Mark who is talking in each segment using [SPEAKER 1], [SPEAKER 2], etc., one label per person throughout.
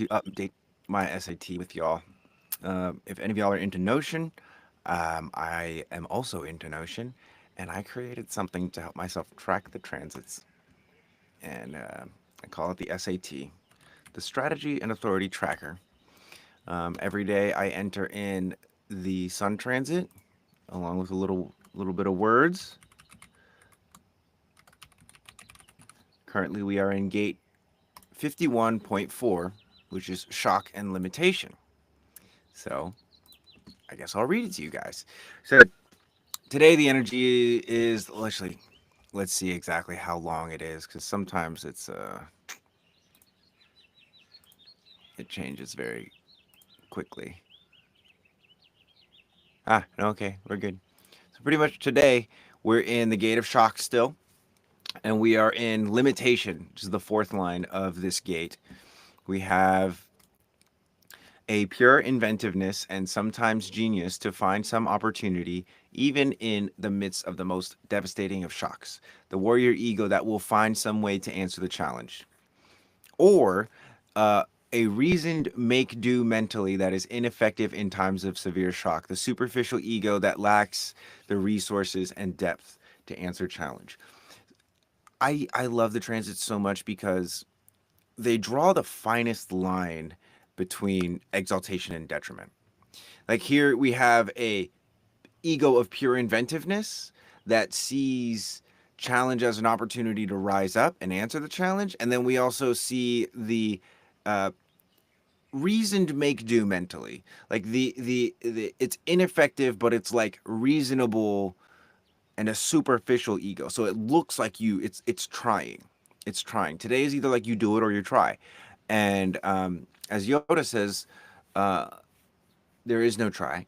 [SPEAKER 1] to update my SAT with y'all. If any of y'all are into Notion, I am also into Notion, and I created something to help myself track the transits, and I call it the SAT, the Strategy and Authority Tracker. Every day I enter in the sun transit along with a little bit of words. Currently, we are in gate 51.4, which is shock and limitation. So I guess I'll read it to you guys. So today the energy is let's see exactly how long it is because sometimes it changes very quickly. Okay, we're good. So pretty much today we're in the gate of shock still, and we are in limitation, which is the fourth line of this gate. We have a pure inventiveness and sometimes genius to find some opportunity, even in the midst of the most devastating of shocks. The warrior ego that will find some way to answer the challenge. Or uh, a reasoned make do mentally that is ineffective in times of severe shock. The superficial ego that lacks the resources and depth to answer challenge. I love the transits so much because they draw the finest line between exaltation and detriment. Like here we have a ego of pure inventiveness that sees challenge as an opportunity to rise up and answer the challenge, and then we also see the uh, reasoned make do mentally. Like the it's ineffective, but it's like reasonable and a superficial ego. So it looks like it's trying. It's trying. Today is either like you do it or you try. And as Yoda says, uh, there is no try,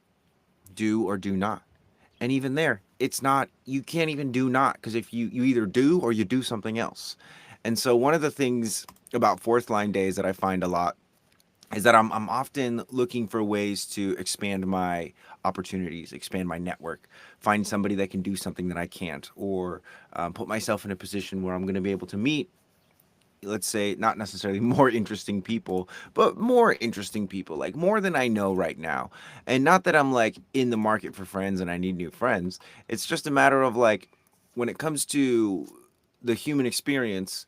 [SPEAKER 1] do or do not. And even there, it's not, you can't even do not, because if you either do or you do something else. And so one of the things about fourth line days that I find a lot is that I'm often looking for ways to expand my opportunities, expand my network, find somebody that can do something that I can't, or put myself in a position where I'm going to be able to meet, let's say, not necessarily more interesting people, but more interesting people, like more than I know right now. And not that I'm like in the market for friends and I need new friends. It's just a matter of like, when it comes to the human experience,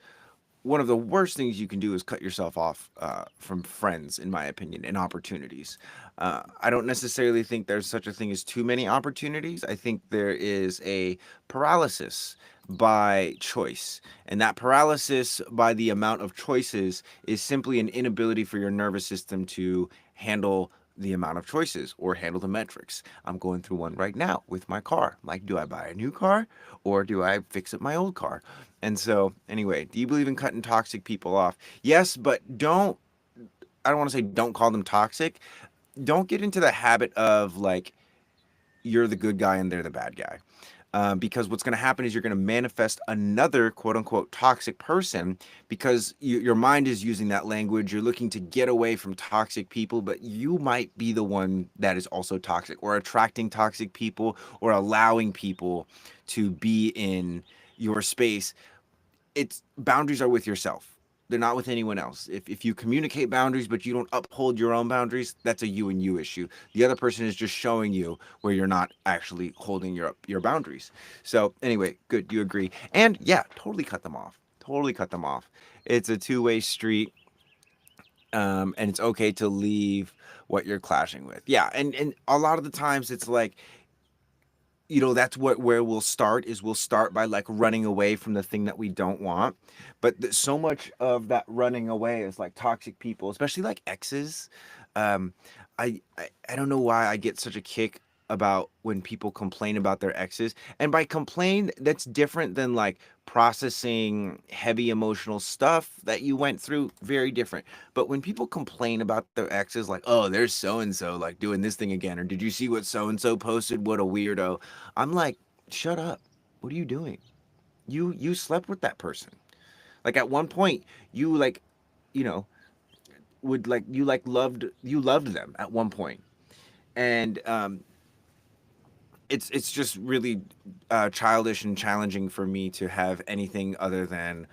[SPEAKER 1] one of the worst things you can do is cut yourself off from friends, in my opinion, and opportunities. I don't necessarily think there's such a thing as too many opportunities. I think there is a paralysis by choice. And that paralysis by the amount of choices is simply an inability for your nervous system to handle the amount of choices or handle the metrics. I'm going through one right now with my car. Like, do I buy a new car or do I fix up my old car? And so, anyway, do you believe in cutting toxic people off? Yes, but I don't want to say don't call them toxic. Don't get into the habit of like, you're the good guy and they're the bad guy. Because what's going to happen is you're going to manifest another quote unquote toxic person because your mind is using that language. You're looking to get away from toxic people, but you might be the one that is also toxic or attracting toxic people or allowing people to be in your space. It's boundaries are with yourself. They're not with anyone else. If you communicate boundaries but you don't uphold your own boundaries, that's a you and you issue. The other person is just showing you where you're not actually holding your boundaries. So anyway, good, you agree. And yeah, totally cut them off. Totally cut them off. It's a two-way street, and it's okay to leave what you're clashing with. Yeah, and a lot of the times it's like, that's what where we'll start is we'll start by like running away from the thing that we don't want, but so much of that running away is like toxic people, especially like exes. Um I, I i don't know why I get such a kick about when people complain about their exes, and by complain that's different than like processing heavy emotional stuff that you went through, very different. But when people complain about their exes, like, oh, there's so and so like doing this thing again, or did you see what so and so posted, what a weirdo. I'm like, shut up. What are you doing? You slept with that person. Like at one point, you like, you know, would like you loved them at one point, and it's just really childish and challenging for me to have anything other than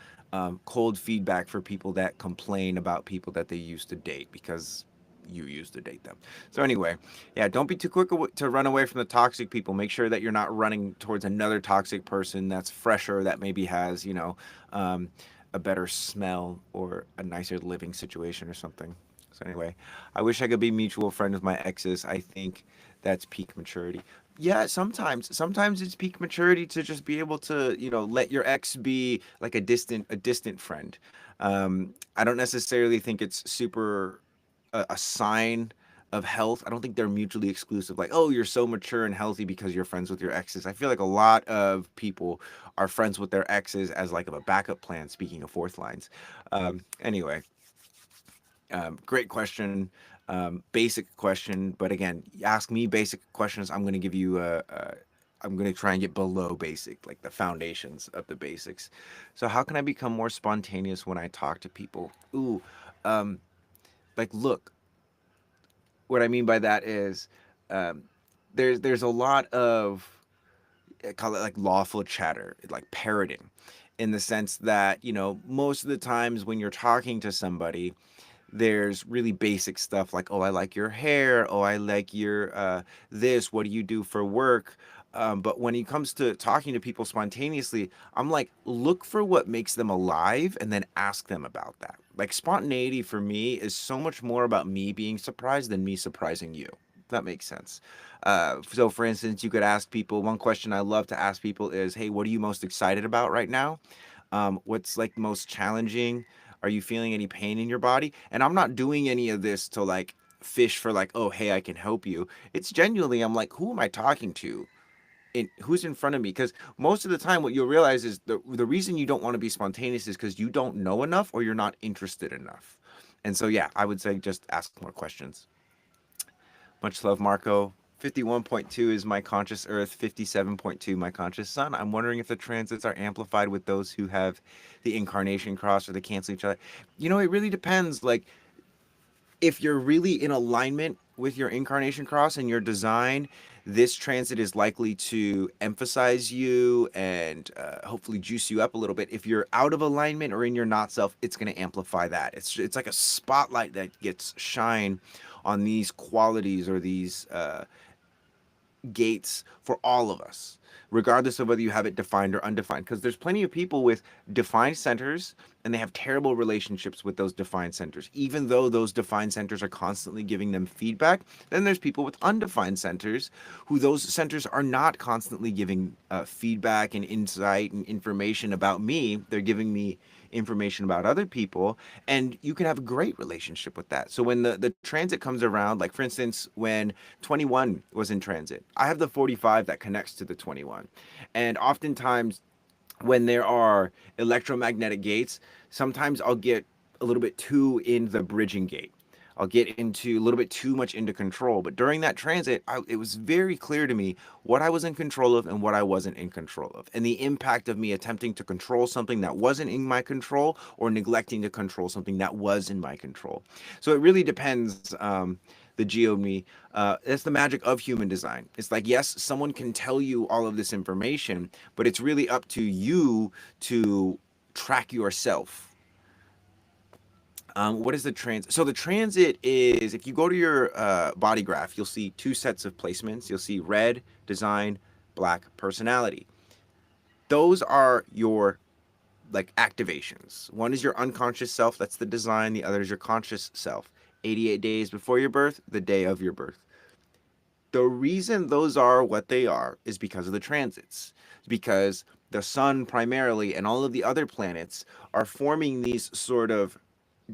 [SPEAKER 1] cold feedback for people that complain about people that they used to date because you used to date them. So anyway, yeah, don't be too quick to run away from the toxic people. Make sure that you're not running towards another toxic person that's fresher, that maybe has, um, a better smell or a nicer living situation or something. So anyway, I wish I could be mutual friend with my exes. I think that's peak maturity. Yeah, sometimes it's peak maturity to just be able to, let your ex be like a distant friend. I don't necessarily think it's super a sign of health. I don't think they're mutually exclusive. Like, oh, you're so mature and healthy because you're friends with your exes. I feel like a lot of people are friends with their exes as like of a backup plan. Speaking of fourth lines, anyway, great question. Basic question, but again, ask me basic questions. I'm going to give you I'm going to try and get below basic, like the foundations of the basics. So, how can I become more spontaneous when I talk to people? Ooh, um, look, what I mean by that is um, there's a lot of, I call it like lawful chatter, like parroting, in the sense that most of the times when you're talking to somebody, there's really basic stuff like, oh, I like your hair, oh, I like your this, what do you do for work? But when it comes to talking to people spontaneously, I'm like, look for what makes them alive and then ask them about that. Like, spontaneity for me is so much more about me being surprised than me surprising you. If that makes sense. So, for instance, you could ask people, one question I love to ask people is, hey, what are you most excited about right now? What's like most challenging? Are you feeling any pain in your body? And I'm not doing any of this to like fish for like, oh, hey, I can help you. It's genuinely, I'm like, who am I talking to? Who's in front of me? Because most of the time, what you'll realize is the reason you don't want to be spontaneous is because you don't know enough or you're not interested enough. And so, yeah, I would say just ask more questions. Much love, Marco. 51.2 is my conscious Earth, 57.2 my conscious Sun. I'm wondering if the transits are amplified with those who have the incarnation cross or they cancel each other. It really depends. Like, if you're really in alignment with your incarnation cross and your design, this transit is likely to emphasize you and hopefully juice you up a little bit. If you're out of alignment or in your not self, it's going to amplify that. It's like a spotlight that gets shine on these qualities or these gates for all of us, regardless of whether you have it defined or undefined. Because there's plenty of people with defined centers and they have terrible relationships with those defined centers, even though those defined centers are constantly giving them feedback. Then there's people with undefined centers who those centers are not constantly giving feedback and insight and information about me. They're giving me information about other people, and you can have a great relationship with that. So when the transit comes around, like for instance when 21 was in transit, I have the 45 that connects to the 21, and oftentimes when there are electromagnetic gates, sometimes I'll get a little bit too in the bridging gate. I'll get into a little bit too much into control. But during that transit, it was very clear to me what I was in control of and what I wasn't in control of, and the impact of me attempting to control something that wasn't in my control or neglecting to control something that was in my control. So it really depends. The geo me. That's the magic of human design. It's like, yes, someone can tell you all of this information, but it's really up to you to track yourself. What is the transit? So the transit is, if you go to your body graph, you'll see two sets of placements. You'll see red, design, black, personality. Those are your like activations. One is your unconscious self, that's the design. The other is your conscious self. 88 days before your birth, the day of your birth. The reason those are what they are is because of the transits. Because the sun primarily and all of the other planets are forming these sort of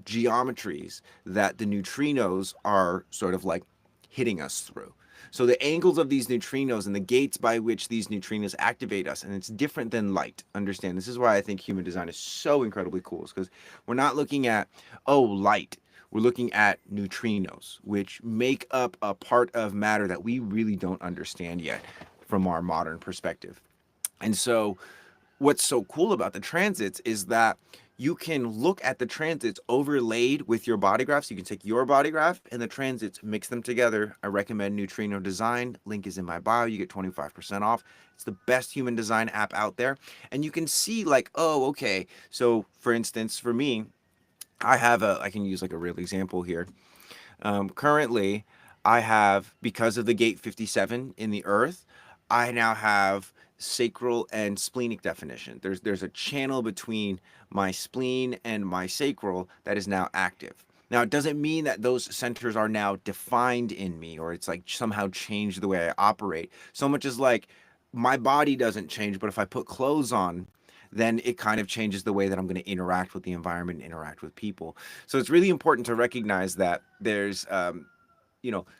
[SPEAKER 1] geometries that the neutrinos are sort of like hitting us through. So the angles of these neutrinos and the gates by which these neutrinos activate us, and it's different than light. Understand, this is why I think human design is so incredibly cool, is because we're not looking at, oh, light. We're looking at neutrinos, which make up a part of matter that we really don't understand yet from our modern perspective. And so what's so cool about the transits is that you can look at the transits overlaid with your body graphs. You can take your body graph and the transits, mix them together. I recommend Neutrino Design. Link is in my bio. You get 25% off. It's the best human design app out there. And you can see, like, oh, okay. So, for instance, for me, I can use like a real example here. Currently, I have, because of the gate 57 in the earth, I now have sacral and splenic definition. There's a channel between my spleen and my sacral that is now active. Now, it doesn't mean that those centers are now defined in me or it's like somehow changed the way I operate. So much as like my body doesn't change, but if I put clothes on, then it kind of changes the way that I'm going to interact with the environment, interact with people. So it's really important to recognize that there's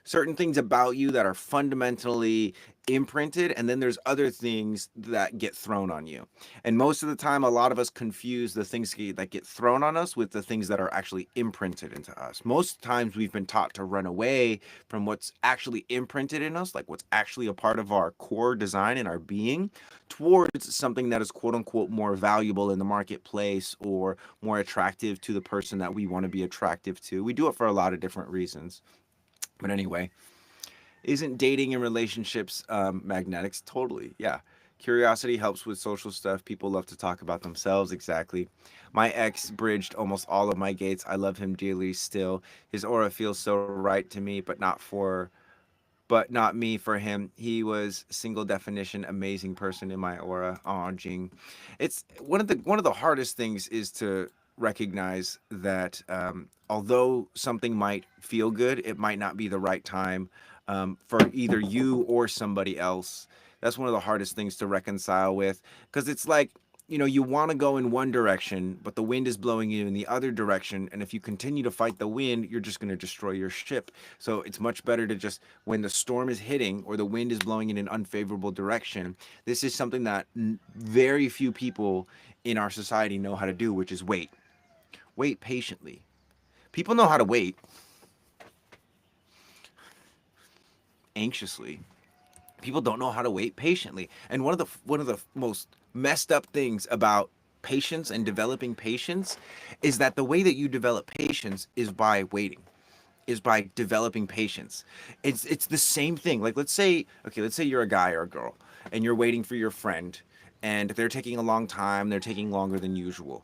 [SPEAKER 1] certain things about you that are fundamentally imprinted, and then there's other things that get thrown on you. And most of the time, a lot of us confuse the things that get thrown on us with the things that are actually imprinted into us. Most times we've been taught to run away from what's actually imprinted in us, like what's actually a part of our core design and our being, towards something that is quote unquote more valuable in the marketplace or more attractive to the person that we want to be attractive to. We do it for a lot of different reasons. But anyway, isn't dating and relationships magnetics? Totally, yeah. Curiosity helps with social stuff. People love to talk about themselves. Exactly. My ex bridged almost all of my gates. I love him dearly still. His aura feels so right to me, but not me for him. He was single definition amazing person in my aura. Oh, Jing. It's one of the hardest things is to recognize that although something might feel good, it might not be the right time for either you or somebody else. That's one of the hardest things to reconcile with, because it's like, you want to go in one direction, but the wind is blowing you in the other direction. And if you continue to fight the wind, you're just going to destroy your ship. So it's much better to just, when the storm is hitting or the wind is blowing in an unfavorable direction, this is something that very few people in our society know how to do, which is wait. Wait patiently. People know how to wait anxiously. People don't know how to wait patiently. And one of the most messed up things about patience and developing patience is that the way that you develop patience is by waiting, is by developing patience. It's the same thing. Like, let's say you're a guy or a girl and you're waiting for your friend and they're taking a long time, they're taking longer than usual.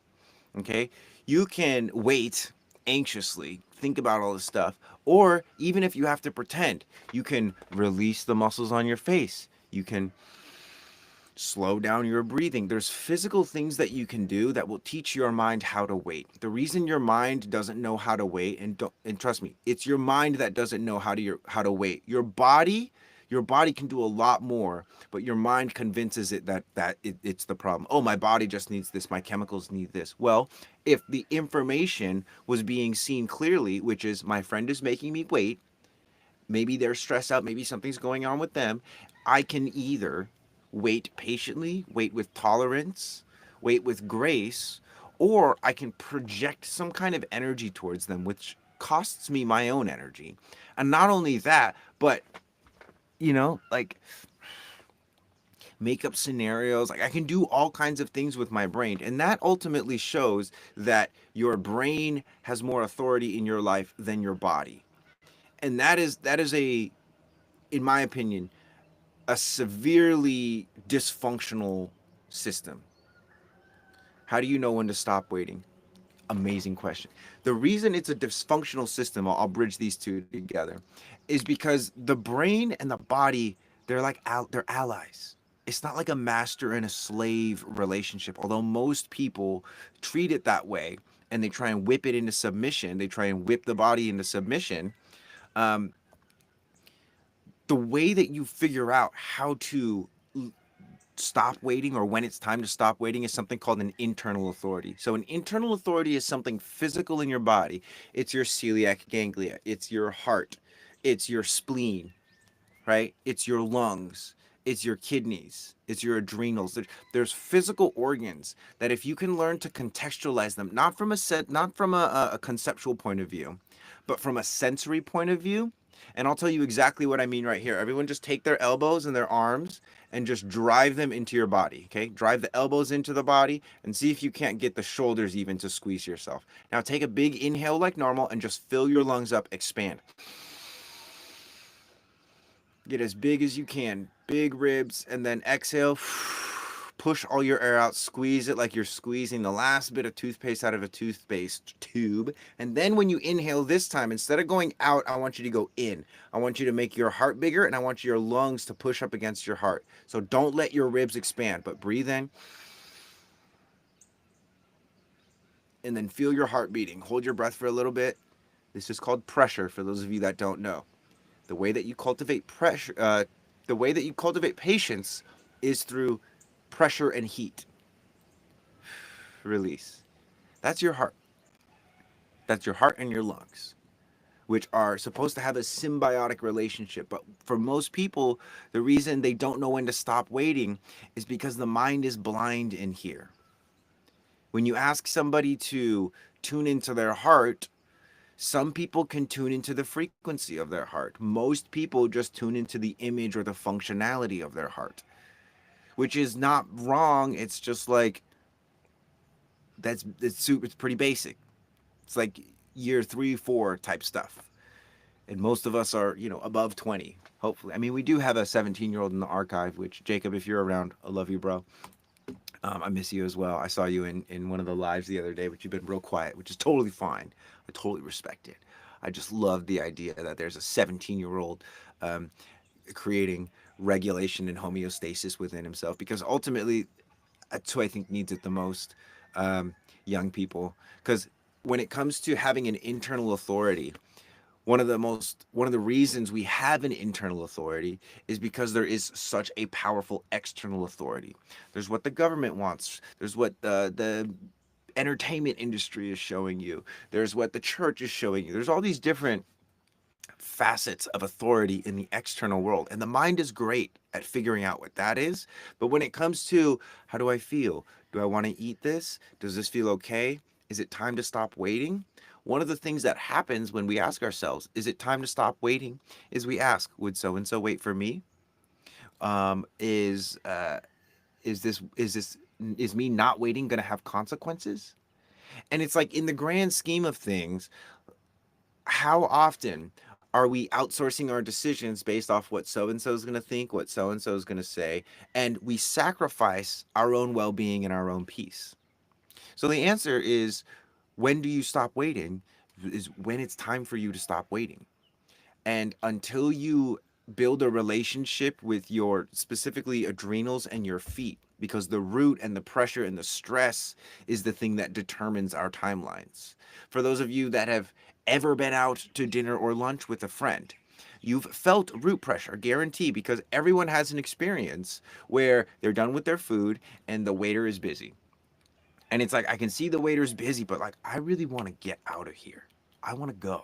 [SPEAKER 1] Okay? You can wait anxiously, think about all this stuff, or even if you have to pretend, you can release the muscles on your face. You can slow down your breathing. There's physical things that you can do that will teach your mind how to wait. The reason your mind doesn't know how to wait, and trust me, it's your mind that doesn't know how to wait. Your body can do a lot more, but your mind convinces it it's the problem. Oh, my body just needs this, my chemicals need this. Well, if the information was being seen clearly, which is my friend is making me wait, maybe they're stressed out, maybe something's going on with them, I can either wait patiently, wait with tolerance, wait with grace, or I can project some kind of energy towards them, which costs me my own energy. And not only that, but like, make up scenarios. Like, I can do all kinds of things with my brain. And that ultimately shows that your brain has more authority in your life than your body. And that is in my opinion, a severely dysfunctional system. How do you know when to stop waiting? Amazing question. The reason it's a dysfunctional system, I'll bridge these two together, is because the brain and the body, they're allies. It's not like a master and a slave relationship, although most people treat it that way and they try and whip it into submission. They try and whip the body into submission. Um, the way that you figure out how to stop waiting or when it's time to stop waiting is something called an internal authority. So an internal authority is something physical in your body. It's your celiac ganglia, it's your heart, it's your spleen, right? It's your lungs, it's your kidneys, it's your adrenals. There's physical organs that if you can learn to contextualize them, not from a conceptual point of view, but from a sensory point of view. And I'll tell you exactly what I mean right here. Everyone just take their elbows and their arms and just drive them into your body. Okay, drive the elbows into the body and see if you can't get the shoulders even to squeeze yourself. Now take a big inhale like normal and just fill your lungs up, expand. Get as big as you can, big ribs, and then exhale. Push all your air out, squeeze it like you're squeezing the last bit of toothpaste out of a toothpaste tube. And then when you inhale this time, instead of going out, I want you to go in. I want you to make your heart bigger, and I want your lungs to push up against your heart. So don't let your ribs expand, but breathe in. And then feel your heart beating. Hold your breath for a little bit. This is called pressure for those of you that don't know. The way that you cultivate the way that you cultivate patience is through pressure and heat. Release. That's your heart. That's your heart and your lungs, which are supposed to have a symbiotic relationship. But for most people, the reason they don't know when to stop waiting is because the mind is blind in here. When you ask somebody to tune into their heart, some people can tune into the frequency of their heart. Most people just tune into the image or the functionality of their heart, which is not wrong. It's just like it's pretty basic. It's like year 3, 4 type stuff. And most of us are, above 20, hopefully. I mean, we do have a 17-year-old in the archive, which, Jacob, if you're around, I love you, bro. I miss you as well. I saw you in one of the lives the other day, but you've been real quiet, which is totally fine. I totally respect it. I just love the idea that there's a 17-year-old creating regulation and homeostasis within himself, because ultimately that's who I think needs it the most, young people. Because when it comes to having an internal authority, one of the reasons we have an internal authority is because there is such a powerful external authority. There's what the government wants. There's what the entertainment industry is showing you. There's what the church is showing you. There's all these different facets of authority in the external world. And the mind is great at figuring out what that is. But when it comes to how do I feel? Do I want to eat this? Does this feel okay? Is it time to stop waiting? One of the things that happens when we ask ourselves, is it time to stop waiting? Is we ask, would so and so wait for me? Is me not waiting going to have consequences? And it's like, in the grand scheme of things, how often are we outsourcing our decisions based off what so and so is going to think, what so and so is going to say, and we sacrifice our own well-being and our own peace? So the answer is, when do you stop waiting? Is when it's time for you to stop waiting. And until you build a relationship with your specifically adrenals and your feet, because the root and the pressure and the stress is the thing that determines our timelines. For those of you that have ever been out to dinner or lunch with a friend, you've felt root pressure, guarantee, because everyone has an experience where they're done with their food and the waiter is busy. And it's like, I can see the waiter's busy, but like, I really want to get out of here. I want to go.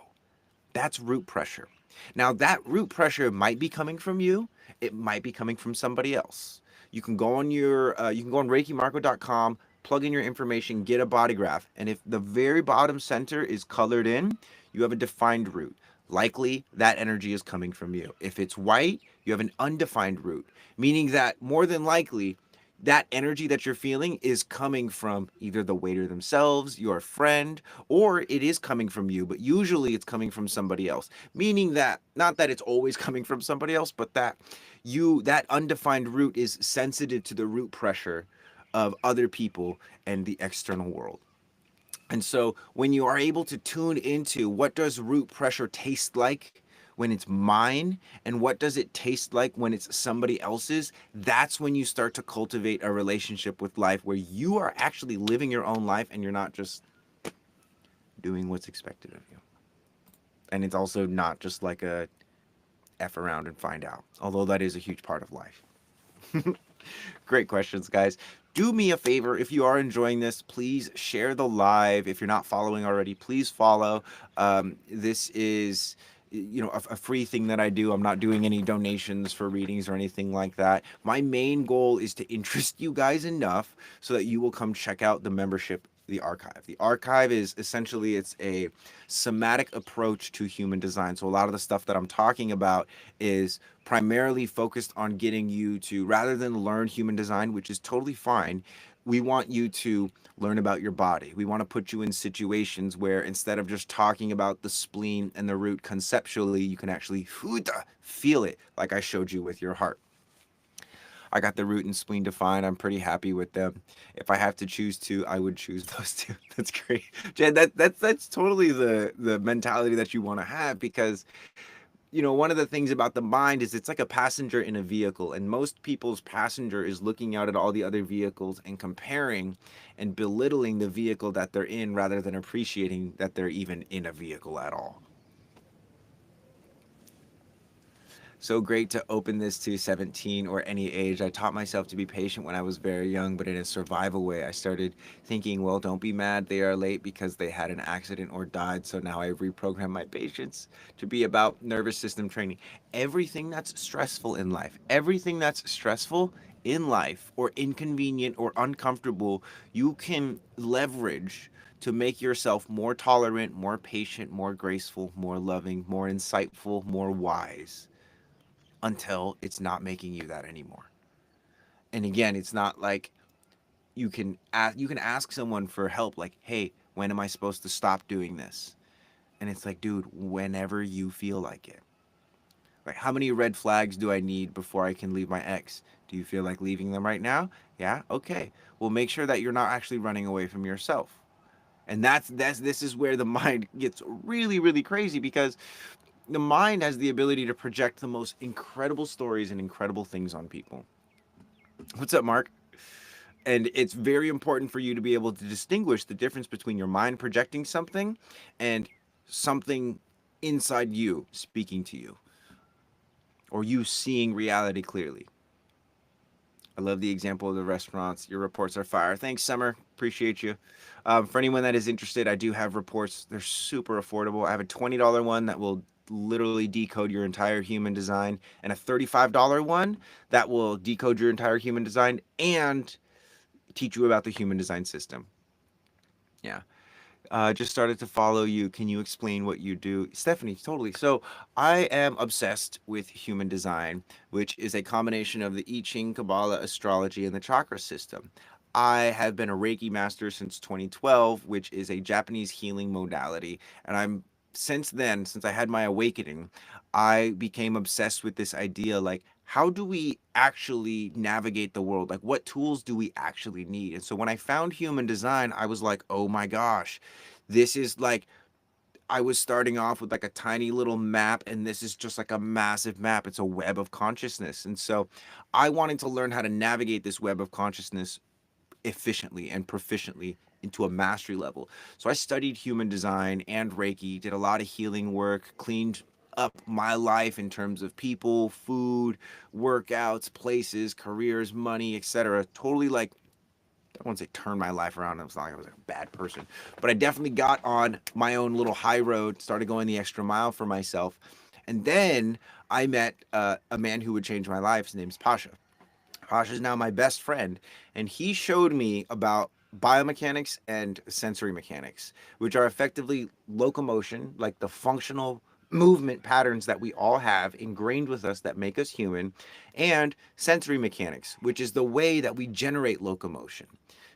[SPEAKER 1] That's root pressure. Now, that root pressure might be coming from you. It might be coming from somebody else. You can go on Reikimarco.com, plug in your information, get a body graph. And if the very bottom center is colored in, you have a defined root. Likely that energy is coming from you. If it's white, you have an undefined root, meaning that more than likely that energy that you're feeling is coming from either the waiter themselves, your friend, or it is coming from you, but usually it's coming from somebody else. Meaning that, not that it's always coming from somebody else, but that that undefined root is sensitive to the root pressure of other people and the external world. And so when you are able to tune into what does root pressure taste like when it's mine, and what does it taste like when it's somebody else's, that's when you start to cultivate a relationship with life where you are actually living your own life and you're not just doing what's expected of you. And it's also not just like a F around and find out, although that is a huge part of life. Great questions, guys. Do me a favor, if you are enjoying this, please share the live. If you're not following already, please follow. This is a free thing that I do. I'm not doing any donations for readings or anything like that. My main goal is to interest you guys enough so that you will come check out the membership, the archive. The archive is essentially, it's a somatic approach to human design. So a lot of the stuff that I'm talking about is primarily focused on getting you to, rather than learn human design, which is totally fine, we want you to learn about your body. We want to put you in situations where instead of just talking about the spleen and the root conceptually, you can actually feel it, like I showed you with your heart. I got the root and spleen defined. I'm pretty happy with them. If I have to choose two, I would choose those two. That's great, Jen. That's totally the mentality that you want to have, because one of the things about the mind is it's like a passenger in a vehicle, and most people's passenger is looking out at all the other vehicles and comparing and belittling the vehicle that they're in rather than appreciating that they're even in a vehicle at all. So great to open this to 17 or any age. I taught myself to be patient when I was very young, but in a survival way. I started thinking, well, don't be mad they are late because they had an accident or died. So now I reprogram my patience to be about nervous system training. Everything that's stressful in life, everything that's stressful in life or inconvenient or uncomfortable, you can leverage to make yourself more tolerant, more patient, more graceful, more loving, more insightful, more wise, until it's not making you that anymore. And again, it's not like you can ask someone for help, like, hey, when am I supposed to stop doing this? And it's like, dude, whenever you feel like it. Like, how many red flags do I need before I can leave my ex? Do you feel like leaving them right now? Yeah, okay. Well, make sure that you're not actually running away from yourself. And that's this is where the mind gets really, really crazy, because the mind has the ability to project the most incredible stories and incredible things on people. What's up, Mark? And it's very important for you to be able to distinguish the difference between your mind projecting something and something inside you speaking to you, or you seeing reality clearly. I love the example of the restaurants. Your reports are fire. Thanks, Summer. Appreciate you. For anyone that is interested, I do have reports. They're super affordable. I have a $20 one that will literally decode your entire human design, and a $35 one that will decode your entire human design and teach you about the human design system. Yeah. Just started to follow you. Can you explain what you do? Stephanie, totally. So I am obsessed with human design, which is a combination of the I Ching, Kabbalah, astrology, and the chakra system. I have been a Reiki master since 2012, which is a Japanese healing modality. And since then, since I had my awakening, I became obsessed with this idea, like, how do we actually navigate the world? Like, what tools do we actually need? And so when I found human design, I was like, oh my gosh, this is like, I was starting off with like a tiny little map, and this is just like a massive map. It's a web of consciousness. And so I wanted to learn how to navigate this web of consciousness efficiently and proficiently into a mastery level. So I studied human design and Reiki, did a lot of healing work, cleaned up my life in terms of people, food, workouts, places, careers, money, etc. Totally, like, I won't say turn my life around. It was not like I was a bad person, but I definitely got on my own little high road, started going the extra mile for myself. And then I met a man who would change my life. His name's Pasha. Pasha is now my best friend, and he showed me about biomechanics and sensory mechanics, which are effectively locomotion, like the functional movement patterns that we all have ingrained with us that make us human, and sensory mechanics, which is the way that we generate locomotion.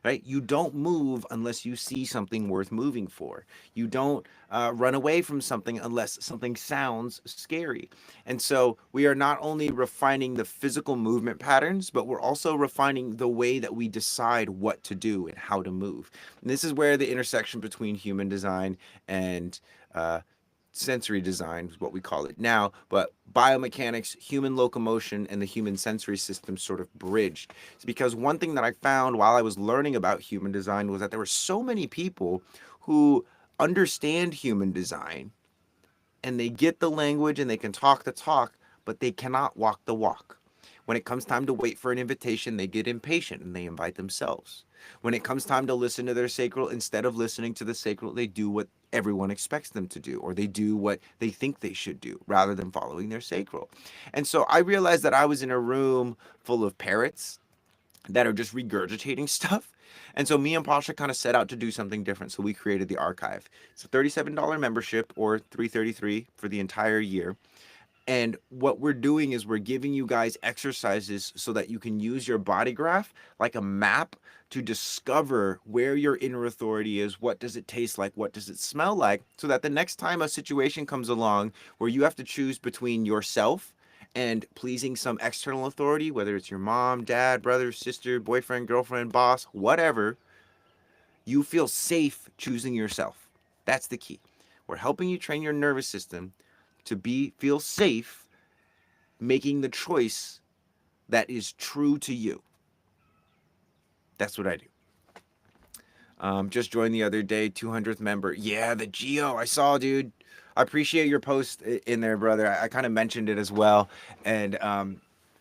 [SPEAKER 1] Right? You don't move unless you see something worth moving for. You don't run away from something unless something sounds scary. And so we are not only refining the physical movement patterns, but we're also refining the way that we decide what to do and how to move. And this is where the intersection between human design and sensory design is what we call it now, but biomechanics, human locomotion, and the human sensory system sort of bridged. It's because one thing that I found while I was learning about human design was that there were so many people who understand human design, and they get the language and they can talk the talk, but they cannot walk the walk. When it comes time to wait for an invitation, they get impatient and they invite themselves. When it comes time to listen to their sacral, instead of listening to the sacral, they do what everyone expects them to do, or they do what they think they should do rather than following their sacral. And so I realized that I was in a room full of parrots that are just regurgitating stuff. And so me and Pasha kind of set out to do something different. So we created the archive. It's a $37 membership or $333 for the entire year. And what we're doing is we're giving you guys exercises so that you can use your body graph like a map to discover where your inner authority is, what does it taste like, what does it smell like, so that the next time a situation comes along where you have to choose between yourself and pleasing some external authority, whether it's your mom, dad, brother, sister, boyfriend, girlfriend, boss, whatever, you feel safe choosing yourself. That's the key. We're helping you train your nervous system to feel safe making the choice that is true to you. That's what I do. Just joined the other day, 200th member. Yeah, the Geo. I saw, dude. I appreciate your post in there, brother. I kind of mentioned it as well. And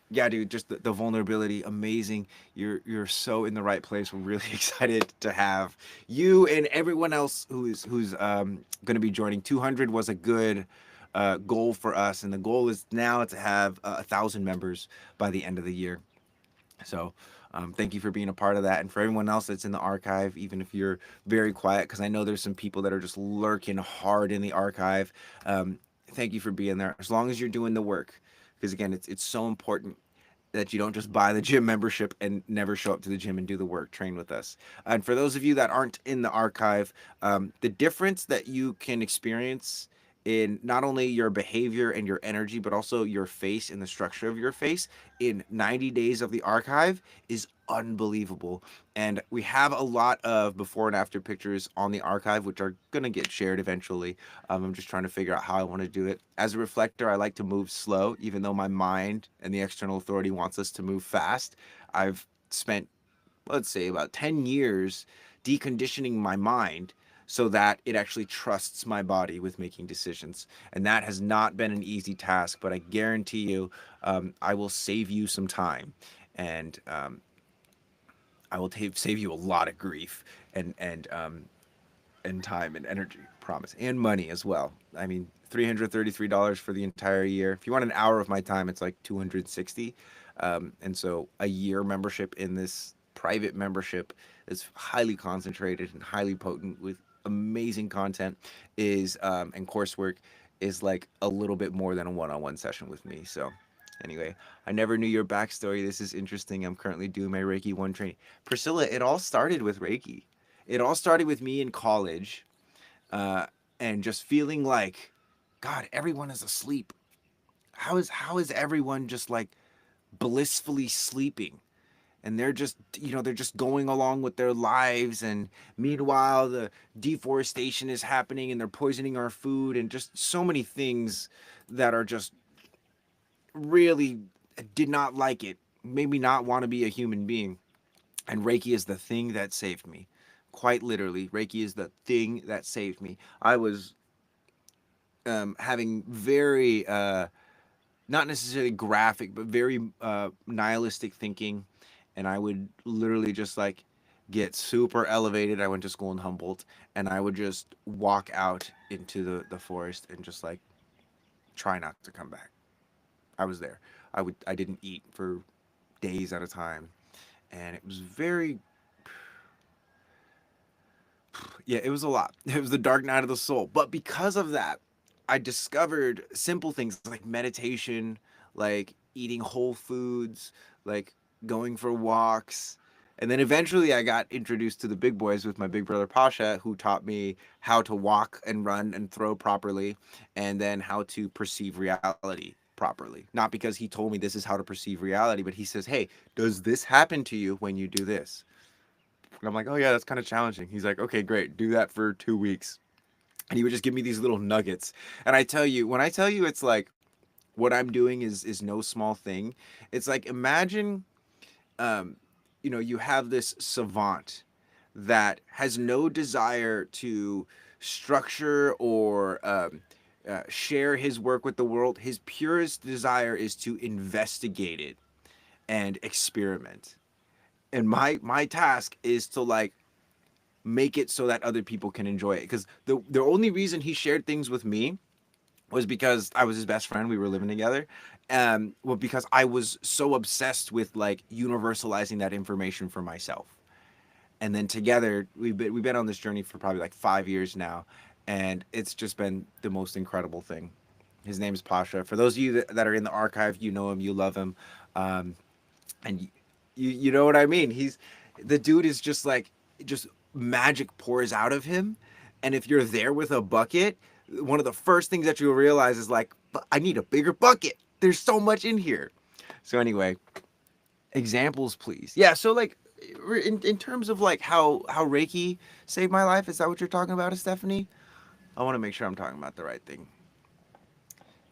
[SPEAKER 1] yeah, dude, just the vulnerability, amazing. You're so in the right place. We're really excited to have you and everyone else who's going to be joining. 200 was a good goal for us, and the goal is now to have 1,000 members by the end of the year. So thank you for being a part of that. And for everyone else that's in the archive, even if you're very quiet, because I know there's some people that are just lurking hard in the archive. Thank you for being there. As long as you're doing the work, because again, it's so important that you don't just buy the gym membership and never show up to the gym and do the work, train with us. And for those of you that aren't in the archive, the difference that you can experience in not only your behavior and your energy, but also your face and the structure of your face in 90 days of the archive is unbelievable. And we have a lot of before and after pictures on the archive, which are going to get shared eventually. I'm just trying to figure out how I want to do it. As a reflector, I like to move slow, even though my mind and the external authority wants us to move fast. I've spent, let's say, about 10 years deconditioning my mind so that it actually trusts my body with making decisions. And that has not been an easy task, but I guarantee you, I will save you some time. And I will save you a lot of grief and time and energy, promise, and money as well. I mean, $333 for the entire year. If you want an hour of my time, it's like 260. And so a year membership in this private membership is highly concentrated and highly potent with amazing content is and coursework is like a little bit more than a one-on-one session with me. So anyway, I never knew your backstory. This is interesting. I'm currently doing my Reiki 1 training. Priscilla, it all started with Reiki. It all started with me in college uh, and just feeling like, God, everyone is asleep. How is everyone just like blissfully sleeping? And they're just, they're just going along with their lives. And meanwhile, the deforestation is happening and they're poisoning our food and just so many things that are just really did not like it, made me not want to be a human being. And Reiki is the thing that saved me. Quite literally, Reiki is the thing that saved me. I was having very, not necessarily graphic, but very nihilistic thinking. And I would literally just like get super elevated. I went to school in Humboldt and I would just walk out into the forest and just like try not to come back. I was there. I didn't eat for days at a time. And it was very, yeah, it was a lot. It was the dark night of the soul. But because of that, I discovered simple things like meditation, like eating whole foods, like going for walks. And then eventually I got introduced to the big boys with my big brother Pasha, who taught me how to walk and run and throw properly, and then how to perceive reality properly. Not because he told me this is how to perceive reality, but he says, hey, does this happen to you when you do this? And I'm like, oh yeah, that's kind of challenging. He's like, okay, great, do that for 2 weeks. And he would just give me these little nuggets. And I tell you, when I tell you it's like what I'm doing is no small thing. It's like imagine, um, you have this savant that has no desire to structure or share his work with the world. His purest desire is to investigate it and experiment. And my task is to like make it so that other people can enjoy it, because the only reason he shared things with me was because I was his best friend. We were living together. Well, because I was so obsessed with like universalizing that information for myself. And then together we've been on this journey for probably like 5 years now, and it's just been the most incredible thing. His name's Pasha. For those of you that are in the archive, you know him, you love him, um, and you know what I mean. He's the dude is just like just magic pours out of him, and if you're there with a bucket, one of the first things that you'll realize is like, I need a bigger bucket. There's so much in here. So anyway, examples, please. Yeah. So like, in terms of like how Reiki saved my life, is that what you're talking about, Stephanie? I want to make sure I'm talking about the right thing.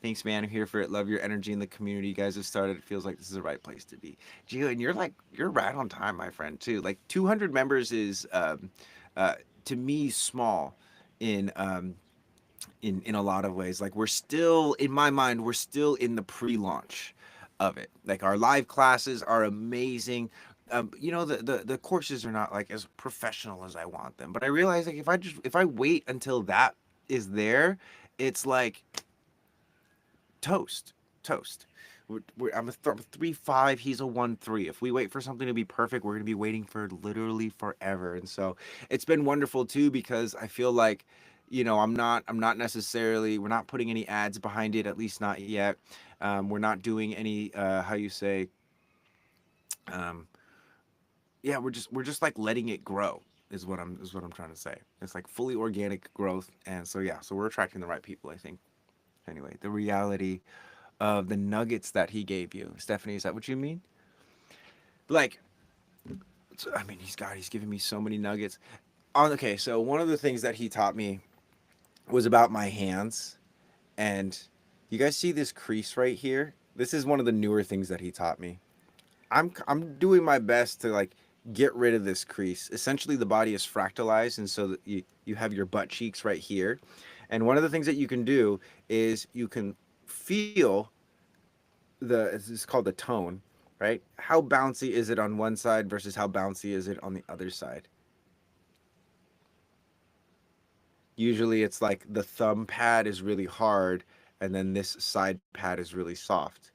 [SPEAKER 1] Thanks, man. I'm here for it. Love your energy in the community you guys have started. It feels like this is the right place to be. Gio, and you're right on time, my friend, too. Like 200 members is uh, to me small in in a lot of ways. Like we're still, in my mind, we're still in the pre-launch of it. Like our live classes are amazing. The courses are not like as professional as I want them. But I realize like if I wait until that is there, it's like toast, toast. I'm a 3-5. He's a 1-3. If we wait for something to be perfect, we're gonna be waiting for literally forever. And so it's been wonderful too, because I feel like, I'm not necessarily. We're not putting any ads behind it, at least not yet. We're not doing any how you say. Um, yeah, we're just like letting it grow. Is what I'm trying to say. It's like fully organic growth, and so yeah, so we're attracting the right people, I think. Anyway, the reality of the nuggets that he gave you. Stephanie, is that what you mean? Like, I mean, he's giving me so many nuggets. Okay, so one of the things that he taught me was about my hands. And you guys see this crease right here? This is one of the newer things that he taught me. I'm doing my best to like get rid of this crease. Essentially, the body is fractalized, and so that you have your butt cheeks right here. And one of the things that you can do is you can feel it's called the tone, right? How bouncy is it on one side versus how bouncy is it on the other side? Usually it's like the thumb pad is really hard and then this side pad is really soft.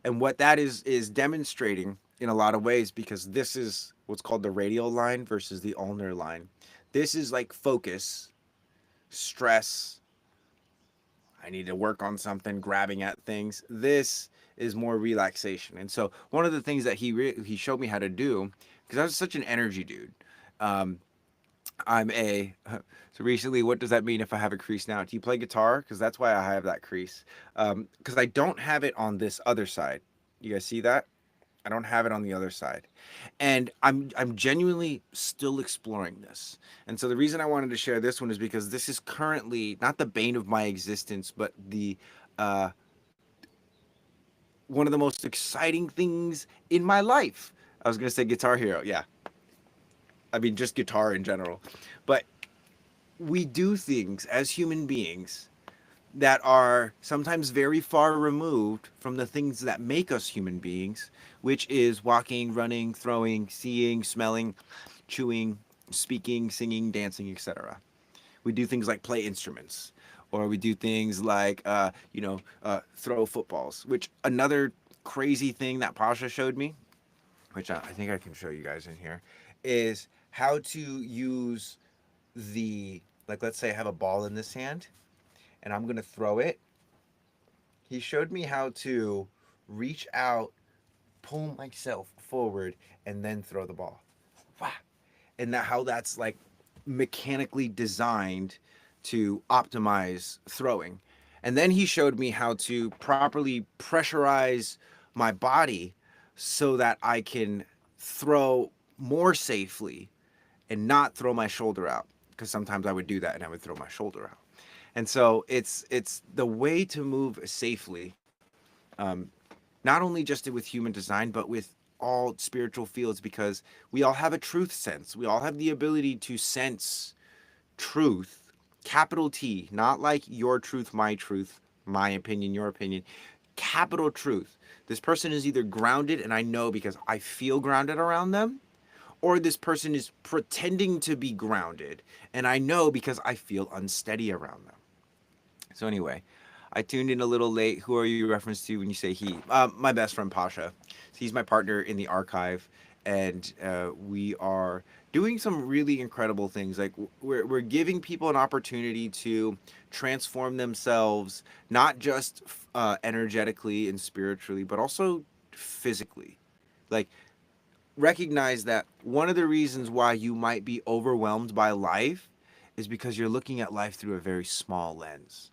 [SPEAKER 1] And what that is demonstrating in a lot of ways, because this is what's called the radial line versus the ulnar line. This is like focus, stress, I need to work on something, grabbing at things. This is more relaxation. And so one of the things that he showed me how to do, because I was such an energy dude. Um, I'm a so recently. What does that mean if I have a crease now? Do you play guitar? Because that's why I have that crease. Because I don't have it on this other side. You guys see that? I don't have it on the other side, and I'm genuinely still exploring this. And so the reason I wanted to share this one is because this is currently not the bane of my existence, but the uh, one of the most exciting things in my life. I was gonna say Guitar Hero, yeah. I mean just guitar in general, but we do things as human beings that are sometimes very far removed from the things that make us human beings, which is walking, running, throwing, seeing, smelling, chewing, speaking, singing, dancing, etc. We do things like play instruments, or we do things like, throw footballs, which another crazy thing that Pasha showed me, which I think I can show you guys in here, is how to use like, let's say I have a ball in this hand and I'm going to throw it. He showed me how to reach out, pull myself forward, and then throw the ball. Wow. And how that's like mechanically designed to optimize throwing. And then he showed me how to properly pressurize my body so that I can throw more safely and not throw my shoulder out, because sometimes I would do that and I would throw my shoulder out. And so it's the way to move safely, um, not only just with human design, but with all spiritual fields, because we all have a truth sense. We all have the ability to sense truth, capital T, not like your truth, my opinion, your opinion. capital truth. This person is either grounded, and I know because I feel grounded around them, or this person is pretending to be grounded, and I know because I feel unsteady around them. So anyway, I tuned in a little late. Who are you referenced to when you say he? My best friend Pasha. He's my partner in the archive, and we are doing some really incredible things. Like we're giving people an opportunity to transform themselves, not just energetically and spiritually, but also physically. Like recognize that one of the reasons why you might be overwhelmed by life is because you're looking at life through a very small lens.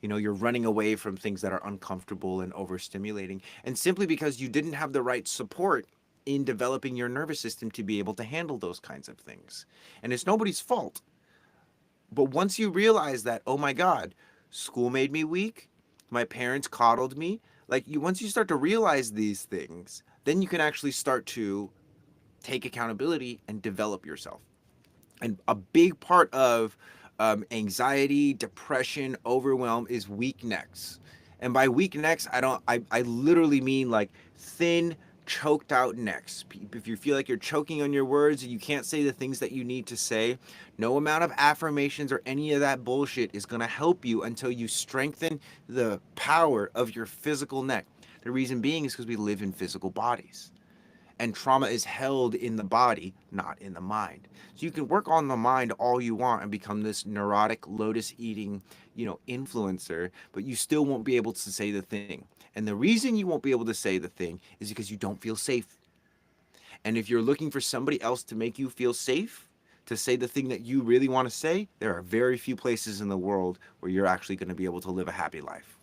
[SPEAKER 1] You're running away from things that are uncomfortable and overstimulating, and simply because you didn't have the right support in developing your nervous system to be able to handle those kinds of things. And it's nobody's fault. But once you realize that, oh my God, school made me weak, my parents coddled me, like once you start to realize these things, then you can actually start to take accountability and develop yourself. And a big part of anxiety, depression, overwhelm is weak necks. And by weak necks, I literally mean like thin, choked out necks. If you feel like you're choking on your words and you can't say the things that you need to say, no amount of affirmations or any of that bullshit is going to help you until you strengthen the power of your physical neck. The reason being is because we live in physical bodies, and trauma is held in the body, not in the mind. So you can work on the mind all you want and become this neurotic, lotus eating, influencer, but you still won't be able to say the thing. And the reason you won't be able to say the thing is because you don't feel safe. And if you're looking for somebody else to make you feel safe, to say the thing that you really want to say, there are very few places in the world where you're actually going to be able to live a happy life.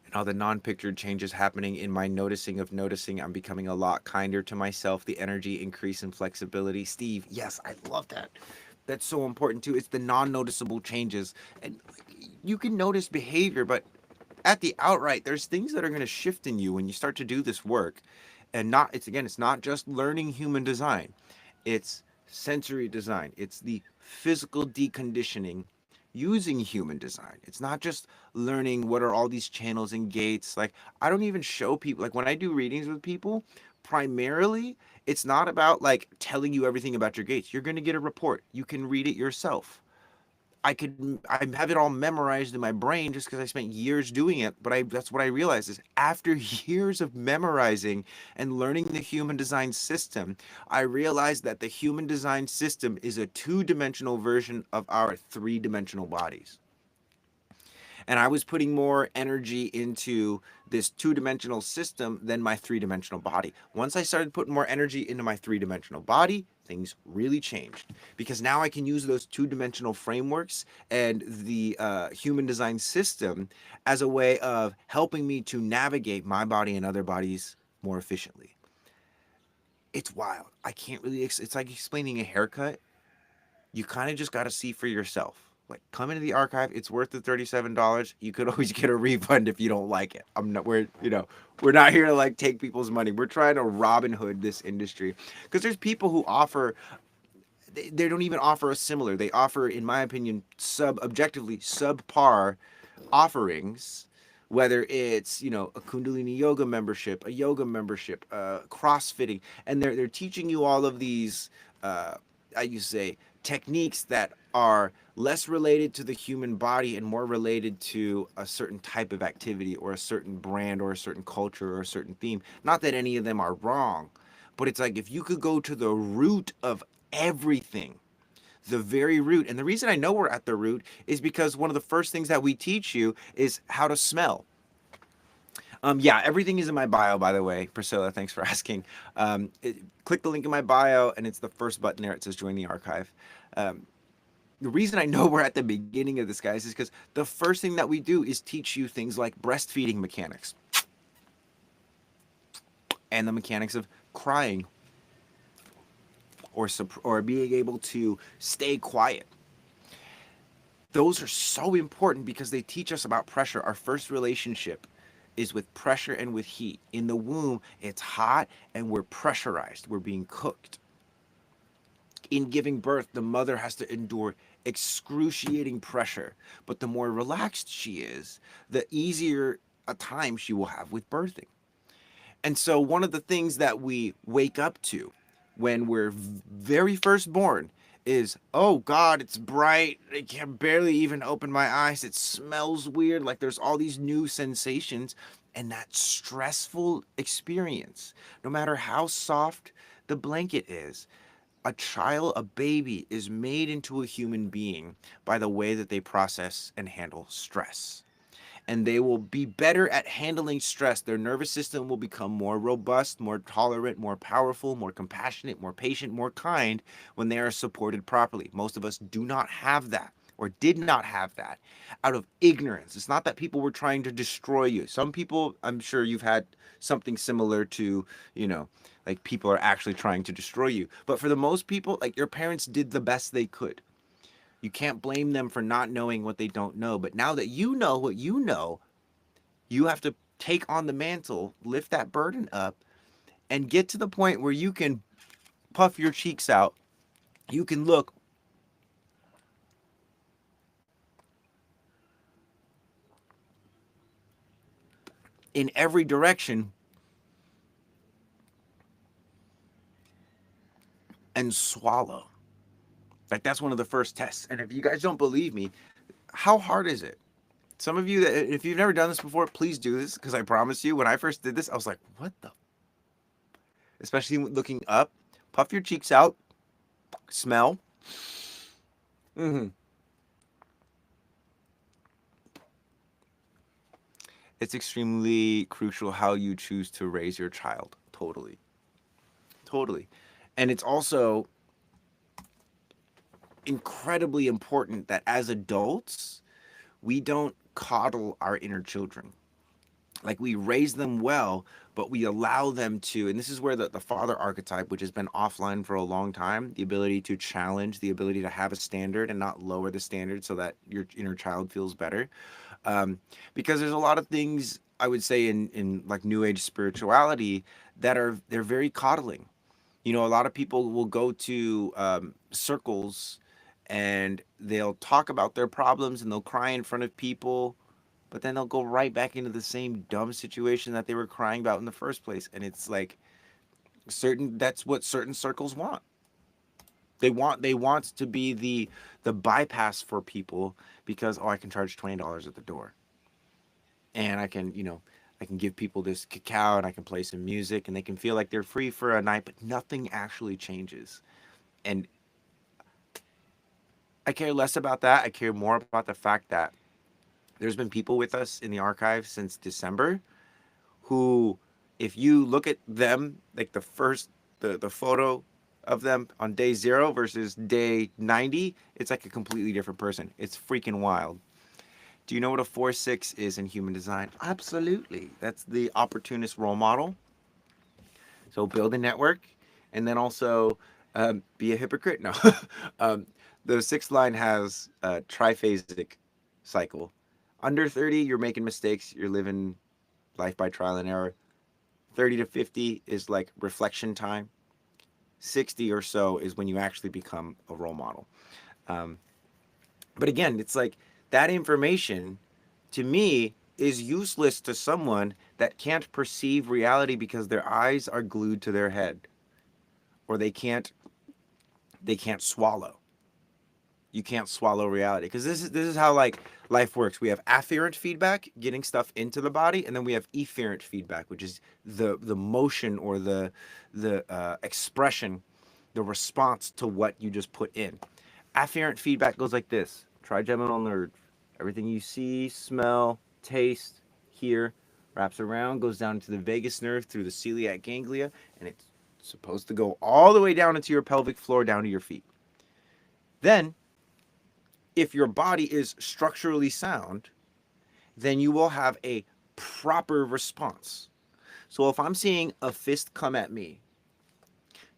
[SPEAKER 1] And all the non-pictured changes happening in my noticing of noticing. I'm becoming a lot kinder to myself. The energy increase in flexibility. Steve, yes, I love that. That's so important too. It's the non-noticeable changes. And you can notice behavior, but at the outright, there's things that are going to shift in you when you start to do this work. And it's not just learning human design. It's sensory design. It's the physical deconditioning using human design. It's not just learning what are all these channels and gates. Like I don't even show people, like when I do readings with people, primarily it's not about like telling you everything about your gates. You're going to get a report. You can read it yourself. I have it all memorized in my brain just because I spent years doing it. But that's what I realized is after years of memorizing and learning the human design system, I realized that the human design system is a two-dimensional version of our three-dimensional bodies. And I was putting more energy into this two-dimensional system than my three-dimensional body. Once I started putting more energy into my three-dimensional body, things really changed because now I can use those two-dimensional frameworks and the human design system as a way of helping me to navigate my body and other bodies more efficiently. It's wild. I can't really it's like explaining a haircut. You kind of just got to see for yourself. Like, come into the archive. It's worth the $37. You could always get a refund if you don't like it. We're not here to like take people's money. We're trying to Robin Hood this industry because there's people who offer. They don't even offer a similar. They offer, in my opinion, objectively subpar offerings, whether it's a Kundalini yoga membership, a yoga membership, crossfitting, and they're teaching you all of these I used to say techniques that are less related to the human body and more related to a certain type of activity or a certain brand or a certain culture or a certain theme. Not that any of them are wrong, but it's like if you could go to the root of everything, the very root. And the reason I know we're at the root is because one of the first things that we teach you is how to smell. Yeah, everything is in my bio, by the way. Priscilla, thanks for asking. Click the link in my bio, and it's the first button there. It says join the archive. The reason I know we're at the beginning of this, guys, is because the first thing that we do is teach you things like breastfeeding mechanics and the mechanics of crying or being able to stay quiet. Those are so important because they teach us about pressure. Our first relationship is with pressure and with heat. In the womb, it's hot and we're pressurized. We're being cooked. In giving birth, the mother has to endure excruciating pressure. But the more relaxed she is, the easier a time she will have with birthing. And so, one of the things that we wake up to when we're very first born is, oh God, it's bright. I can barely even open my eyes. It smells weird. Like there's all these new sensations. And that stressful experience, no matter how soft the blanket is, a baby is made into a human being by the way that they process and handle stress, and they will be better at handling stress. Their nervous system will become more robust, more tolerant, more powerful, more compassionate, more patient, more kind when they are supported properly. Most of us do not have that or did not have that out of ignorance. It's not that people were trying to destroy you. Some people, I'm sure you've had something similar to, you know, like people are actually trying to destroy you. But for the most people, like your parents did the best they could. You can't blame them for not knowing what they don't know. But now that you know what you know, you have to take on the mantle, lift that burden up, and get to the point where you can puff your cheeks out. You can look in every direction and swallow. Like that's one of the first tests. And if you guys don't believe me, how hard is it? Some of you that if you've never done this before, please do this because I promise you, when I first did this, I was like, what the? Especially looking up, puff your cheeks out, smell. Mm-hmm. It's extremely crucial how you choose to raise your child. Totally. Totally. And it's also incredibly important that as adults, we don't coddle our inner children. Like we raise them well, but we allow them to, and this is where the father archetype, which has been offline for a long time, the ability to challenge, the ability to have a standard and not lower the standard so that your inner child feels better. Um, because there's a lot of things I would say in like new age spirituality that they're very coddling. You know, a lot of people will go to circles and they'll talk about their problems and they'll cry in front of people, but then they'll go right back into the same dumb situation that they were crying about in the first place. And it's like that's what certain circles want. They want to be the bypass for people because, oh, I can charge $20 at the door. And I can, I can give people this cacao and I can play some music and they can feel like they're free for a night, but nothing actually changes. And I care less about that. I care more about the fact that there's been people with us in the archive since December who, if you look at them, like the photo of them on day 0 versus day 90, it's like a completely different person. It's freaking wild. Do you know what a 4-6 is in human design? Absolutely. That's the opportunist role model. So build a network and then also be a hypocrite. No. um, the 6th line has a triphasic cycle. Under 30, you're making mistakes. You're living life by trial and error. 30 to 50 is like reflection time. 60 or so is when you actually become a role model. Um, but again, it's like that information to me is useless to someone that can't perceive reality because their eyes are glued to their head or they can't swallow. You can't swallow reality because this is how like life works. We have afferent feedback, getting stuff into the body, and then we have efferent feedback, which is the motion or the expression, the response to what you just put in. Afferent feedback goes like this: trigeminal nerve, everything you see, smell, taste, hear, wraps around, goes down into the vagus nerve through the celiac ganglia, and it's supposed to go all the way down into your pelvic floor, down to your feet. Then if your body is structurally sound, then you will have a proper response. So if I'm seeing a fist come at me,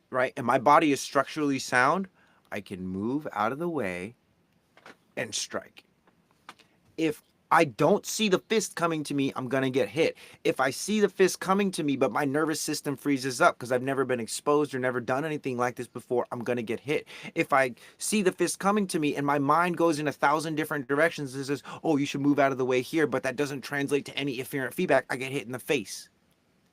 [SPEAKER 1] right, and my body is structurally sound, I can move out of the way and strike. If I don't see the fist coming to me, I'm going to get hit. If I see the fist coming to me, but my nervous system freezes up because I've never been exposed or never done anything like this before, I'm going to get hit. If I see the fist coming to me and my mind goes in 1,000 different directions and says, oh, you should move out of the way here, but that doesn't translate to any afferent feedback, I get hit in the face.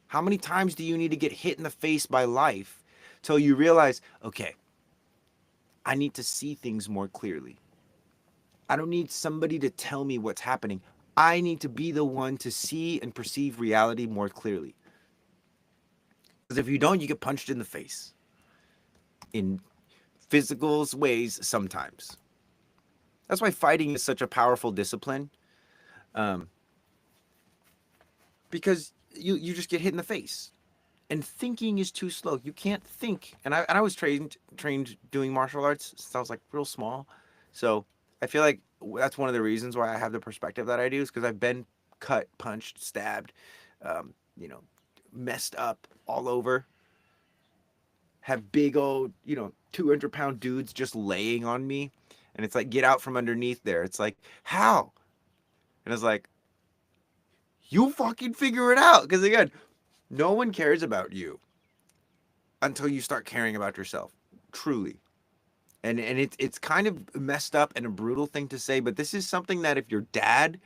[SPEAKER 1] How many times do you need to get hit in the face by life till you realize, okay, I need to see things more clearly? I don't need somebody to tell me what's happening. I need to be the one to see and perceive reality more clearly. Because if you don't, you get punched in the face in physical ways sometimes. That's why fighting is such a powerful discipline. Um, because you just get hit in the face. And thinking is too slow. You can't think. And I was trained doing martial arts since I was like real small. So I feel like that's one of the reasons why I have the perspective that I do, is because I've been cut, punched, stabbed, you know, messed up all over. Have big old, 200-pound dudes just laying on me. And it's like, get out from underneath there. It's like, how? And it's like, you fucking figure it out. Because again, no one cares about you until you start caring about yourself, truly. And it's kind of messed up and a brutal thing to say, but this is something that if your dad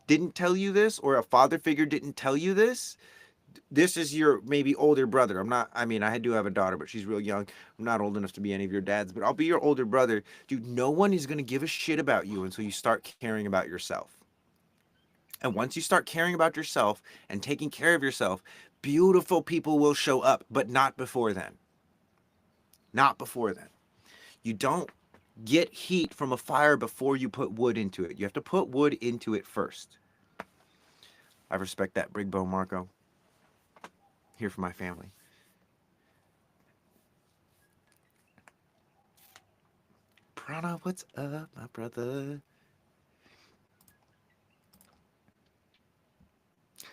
[SPEAKER 1] didn't tell you this, or a father figure didn't tell you this, this is your maybe older brother. I do have a daughter, but she's real young. I'm not old enough to be any of your dads, but I'll be your older brother. Dude, no one is going to give a shit about you until you start caring about yourself. And once you start caring about yourself and taking care of yourself, beautiful people will show up, but not before then. Not before then. You don't get heat from a fire before you put wood into it. You have to put wood into it first. I respect that, Reikimarco. Here for my family. Prana, what's up, my brother?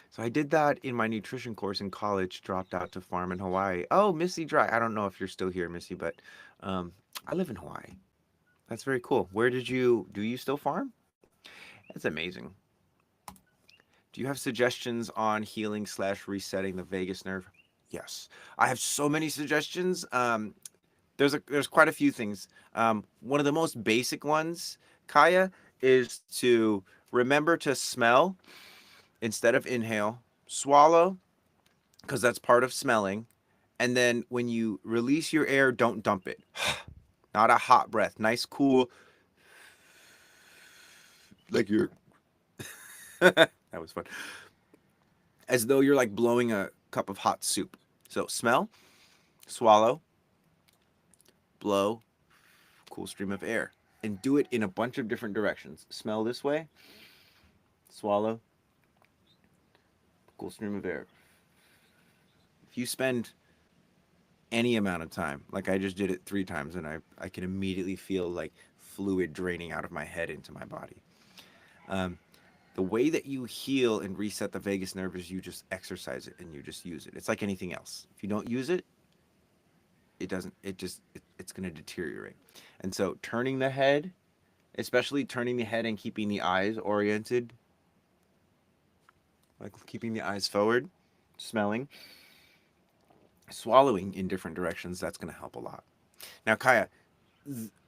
[SPEAKER 1] So I did that in my nutrition course in college, dropped out to farm in Hawaii. Oh, Missy Dry. I don't know if you're still here, Missy, but I live in Hawaii. That's very cool. Do you still farm? That's amazing. Do you have suggestions on healing / resetting the vagus nerve? Yes. I have so many suggestions. There's quite a few things. One of the most basic ones, Kaya, is to remember to smell instead of inhale, swallow, because that's part of smelling. And then when you release your air, don't dump it. Not a hot breath. Nice, cool, like you're, that was fun. As though you're like blowing a cup of hot soup. So smell, swallow, blow, cool stream of air. And do it in a bunch of different directions. Smell this way, swallow, cool stream of air. If you spend any amount of time, like I just did it 3 times, and I can immediately feel like fluid draining out of my head into my body. The way that you heal and reset the vagus nerve is you just exercise it and you just use it. It's like anything else. If you don't use it, it's going to deteriorate. And so turning the head, especially turning the head and keeping the eyes oriented, like keeping the eyes forward, smelling, swallowing in different directions, that's going to help a lot. Now, Kaya,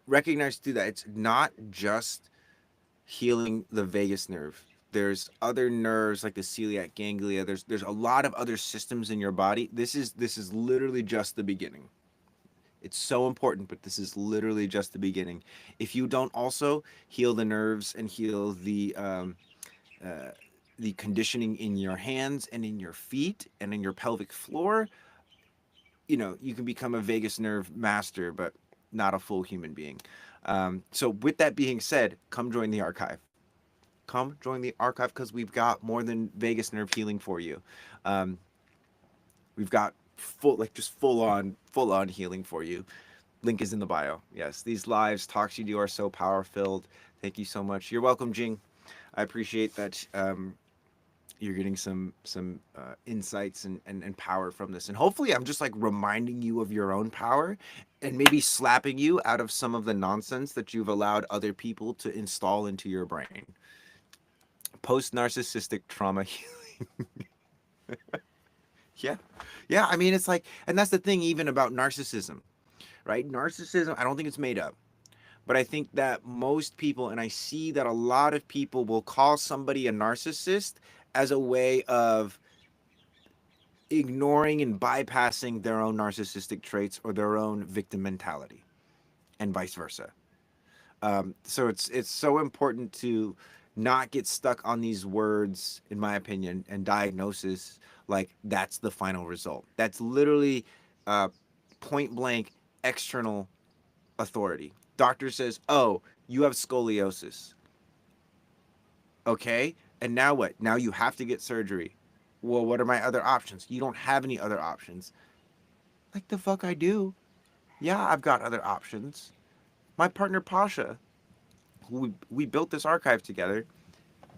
[SPEAKER 1] recognize too that it's not just healing the vagus nerve. There's other nerves like the celiac ganglia. There's a lot of other systems in your body. This is literally just the beginning. It's so important, but this is literally just the beginning. If you don't also heal the nerves and heal the conditioning in your hands and in your feet and in your pelvic floor, you can become a vagus nerve master, but not a full human being. So with that being said, come join the archive. Come join the archive, because we've got more than vagus nerve healing for you. We've got full on healing for you. Link is in the bio. Yes, these lives, talks you do, are so power filled. Thank you so much. You're welcome, Jing. I appreciate that. You're getting some insights and power from this, and hopefully I'm just like reminding you of your own power and maybe slapping you out of some of the nonsense that you've allowed other people to install into your brain. Post narcissistic trauma healing. Yeah. Yeah. I mean, it's like, and that's the thing, even about narcissism, right? Narcissism, I don't think it's made up, but I think that most people, and I see that a lot of people will call somebody a narcissist as a way of ignoring and bypassing their own narcissistic traits or their own victim mentality, and vice versa. So it's so important to not get stuck on these words, in my opinion, and diagnosis like that's the final result. That's literally uh, point blank external authority. Doctor says, "Oh, you have scoliosis." Okay, and now what? Now you have to get surgery. Well, what are my other options? You don't have any other options. Like the fuck I do. Yeah, I've got other options. My partner Pasha, who we built this archive together,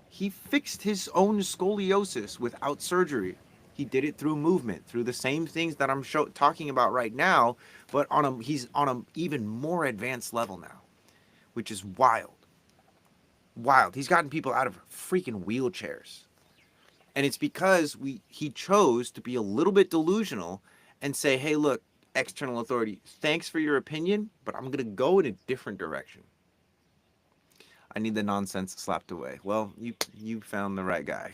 [SPEAKER 1] he fixed his own scoliosis without surgery. He did it through movement, through the same things that I'm talking about right now, but he's on a even more advanced level now, which is wild. Wild. He's gotten people out of freaking wheelchairs. And it's because he chose to be a little bit delusional and say, "Hey, look, external authority, thanks for your opinion, but I'm going to go in a different direction. I need the nonsense slapped away." Well, you found the right guy.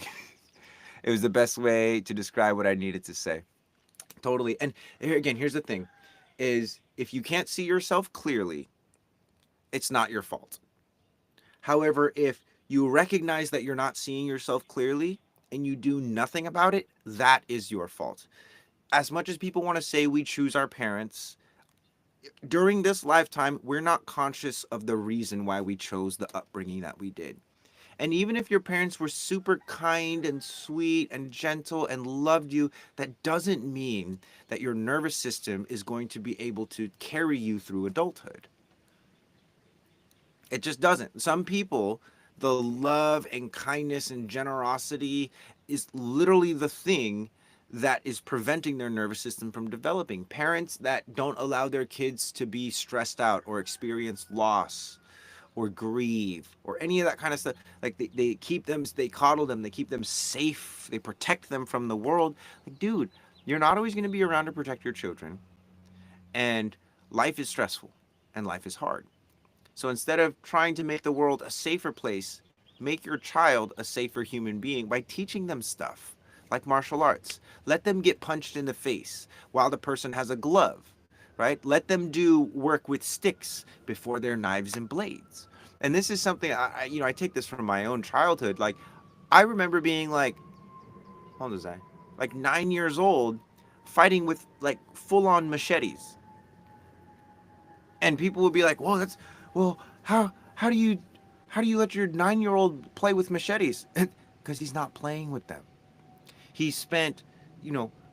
[SPEAKER 1] It was the best way to describe what I needed to say. Totally. And here again, here's the thing is if you can't see yourself clearly, it's not your fault. However, if you recognize that you're not seeing yourself clearly and you do nothing about it, that is your fault. As much as people want to say we choose our parents, during this lifetime, we're not conscious of the reason why we chose the upbringing that we did. And even if your parents were super kind and sweet and gentle and loved you, that doesn't mean that your nervous system is going to be able to carry you through adulthood. It just doesn't. Some people, the love and kindness and generosity is literally the thing that is preventing their nervous system from developing. Parents that don't allow their kids to be stressed out or experience loss or grieve or any of that kind of stuff, like they keep them, they coddle them, they keep them safe, they protect them from the world. Like, dude, you're not always going to be around to protect your children, and life is stressful and life is hard. So instead of trying to make the world a safer place, make your child a safer human being by teaching them stuff like martial arts. Let them get punched in the face while the person has a glove, right? Let them do work with sticks before they're knives and blades. And this is something I take this from my own childhood. Like, I remember being like, how old was I? Like 9 years old, fighting with like full on machetes, and people would be like, "Well, that's well, how do you let your 9 year old play with machetes?" Because he's not playing with them. He spent,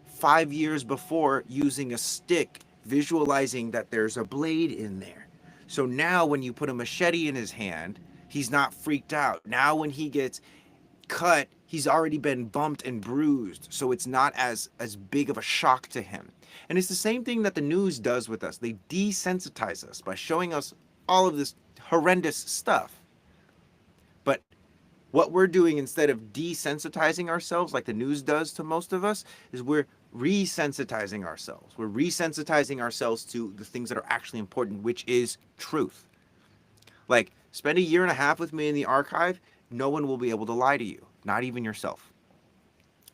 [SPEAKER 1] 5 years before using a stick, visualizing that there's a blade in there. So now when you put a machete in his hand, he's not freaked out. Now when he gets cut, he's already been bumped and bruised, so it's not as big of a shock to him. And it's the same thing that the news does with us. They desensitize us by showing us all of this horrendous stuff. But what we're doing, instead of desensitizing ourselves like the news does to most of us, is we're resensitizing ourselves. We're resensitizing ourselves to the things that are actually important, which is truth. Like, spend a year and a half with me in the archive, no one will be able to lie to you, not even yourself.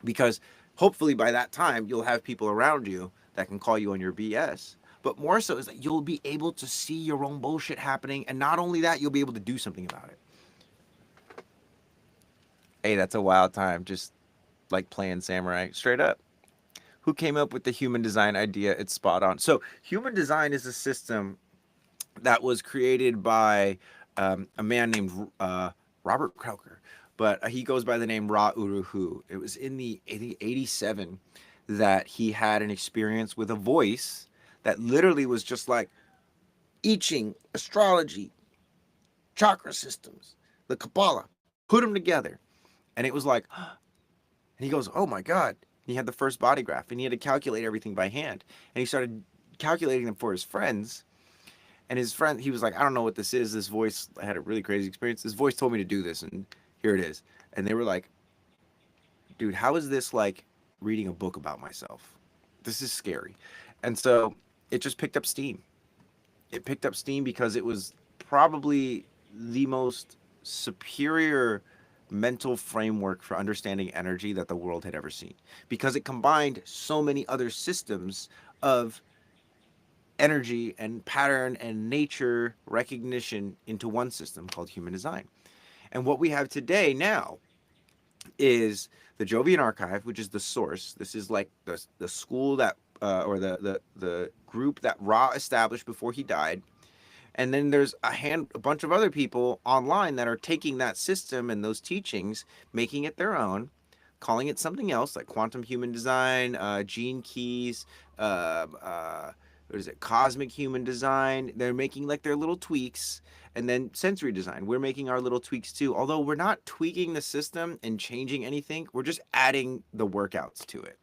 [SPEAKER 1] Because hopefully by that time, you'll have people around you that can call you on your BS. But more so is that you'll be able to see your own bullshit happening. And not only that, you'll be able to do something about it. Hey, that's a wild time. Just like playing samurai. Straight up. Who came up with the human design idea? It's spot on. So human design is a system that was created by a man named Robert Krauker, but he goes by the name Ra Uruhu. It was in the 87 that he had an experience with a voice that literally was just like I Ching, astrology, chakra systems, the Kabbalah, put them together. And it was like, and he goes, "Oh my God." He had the first body graph and he had to calculate everything by hand. And he started calculating them for his friends. And his friend, he was like, "I don't know what this is. This voice," I had a really crazy experience. This voice told me to do this. And Here it is. And they were like, dude, how is this like reading a book about myself? This is scary. And so it just picked up steam. It picked up steam because it was probably the most superior mental framework for understanding energy that the world had ever seen, because it combined so many other systems of energy and pattern and nature recognition into one system called human design. And what we have today now is the Jovian Archive, which is the source. This is like the school that or the group that Ra established before he died. And then there's a bunch of other people online that are taking that system and those teachings, making it their own, calling it something else like quantum human design, gene keys, what is it, cosmic human design. They're making like their little tweaks, and then sensory design. We're making our little tweaks too. Although we're not tweaking the system and changing anything, we're just adding the workouts to it.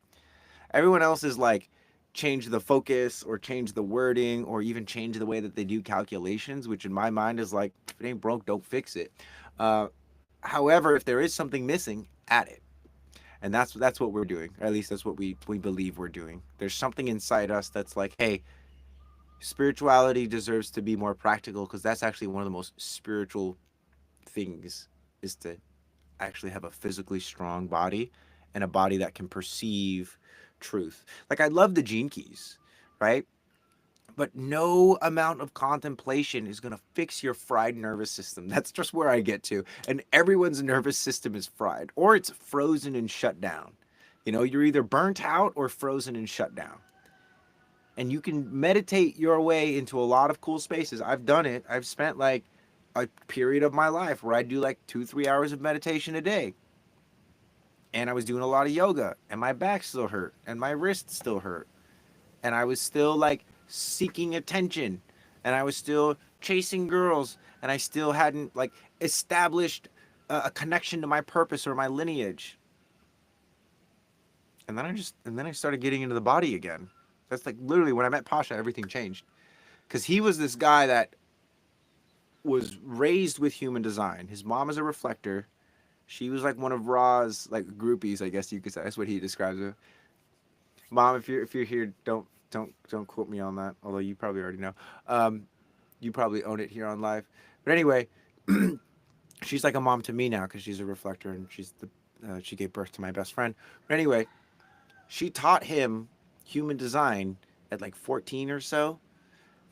[SPEAKER 1] Everyone else is like change the focus or change the wording or even change the way that they do calculations, which in my mind is like, if it ain't broke, don't fix it. Uh, However, if there is something missing, add it. And that's what we're doing. Or at least that's what we believe we're doing. There's something inside us that's like, hey, spirituality deserves to be more practical, because that's actually one of the most spiritual things, is to actually have a physically strong body and a body that can perceive truth. Like, I love the gene keys, right? But no amount of contemplation is going to fix your fried nervous system. That's just where I get to. And everyone's nervous system is fried, or it's frozen and shut down. You know, you're either burnt out or frozen and shut down. And you can meditate your way into a lot of cool spaces. I've done it. I've spent like a period of my life where I do like 2-3 hours of meditation a day. And I was doing a lot of yoga, and my back still hurt, and my wrist still hurt. And I was still like seeking attention, and I was still chasing girls, and I still hadn't like established a connection to my purpose or my lineage. And then I started getting into the body again. That's like literally when I met Pasha, everything changed. Because he was this guy that was raised with human design. His mom is a reflector. She was like one of Ra's like groupies, I guess you could say. That's what he describes her. Mom, if you're here, don't quote me on that. Although you probably already know. You probably own it here on live. But anyway, she's like a mom to me now because she's a reflector, and she gave birth to my best friend. But anyway, she taught him human design at like 14 or so,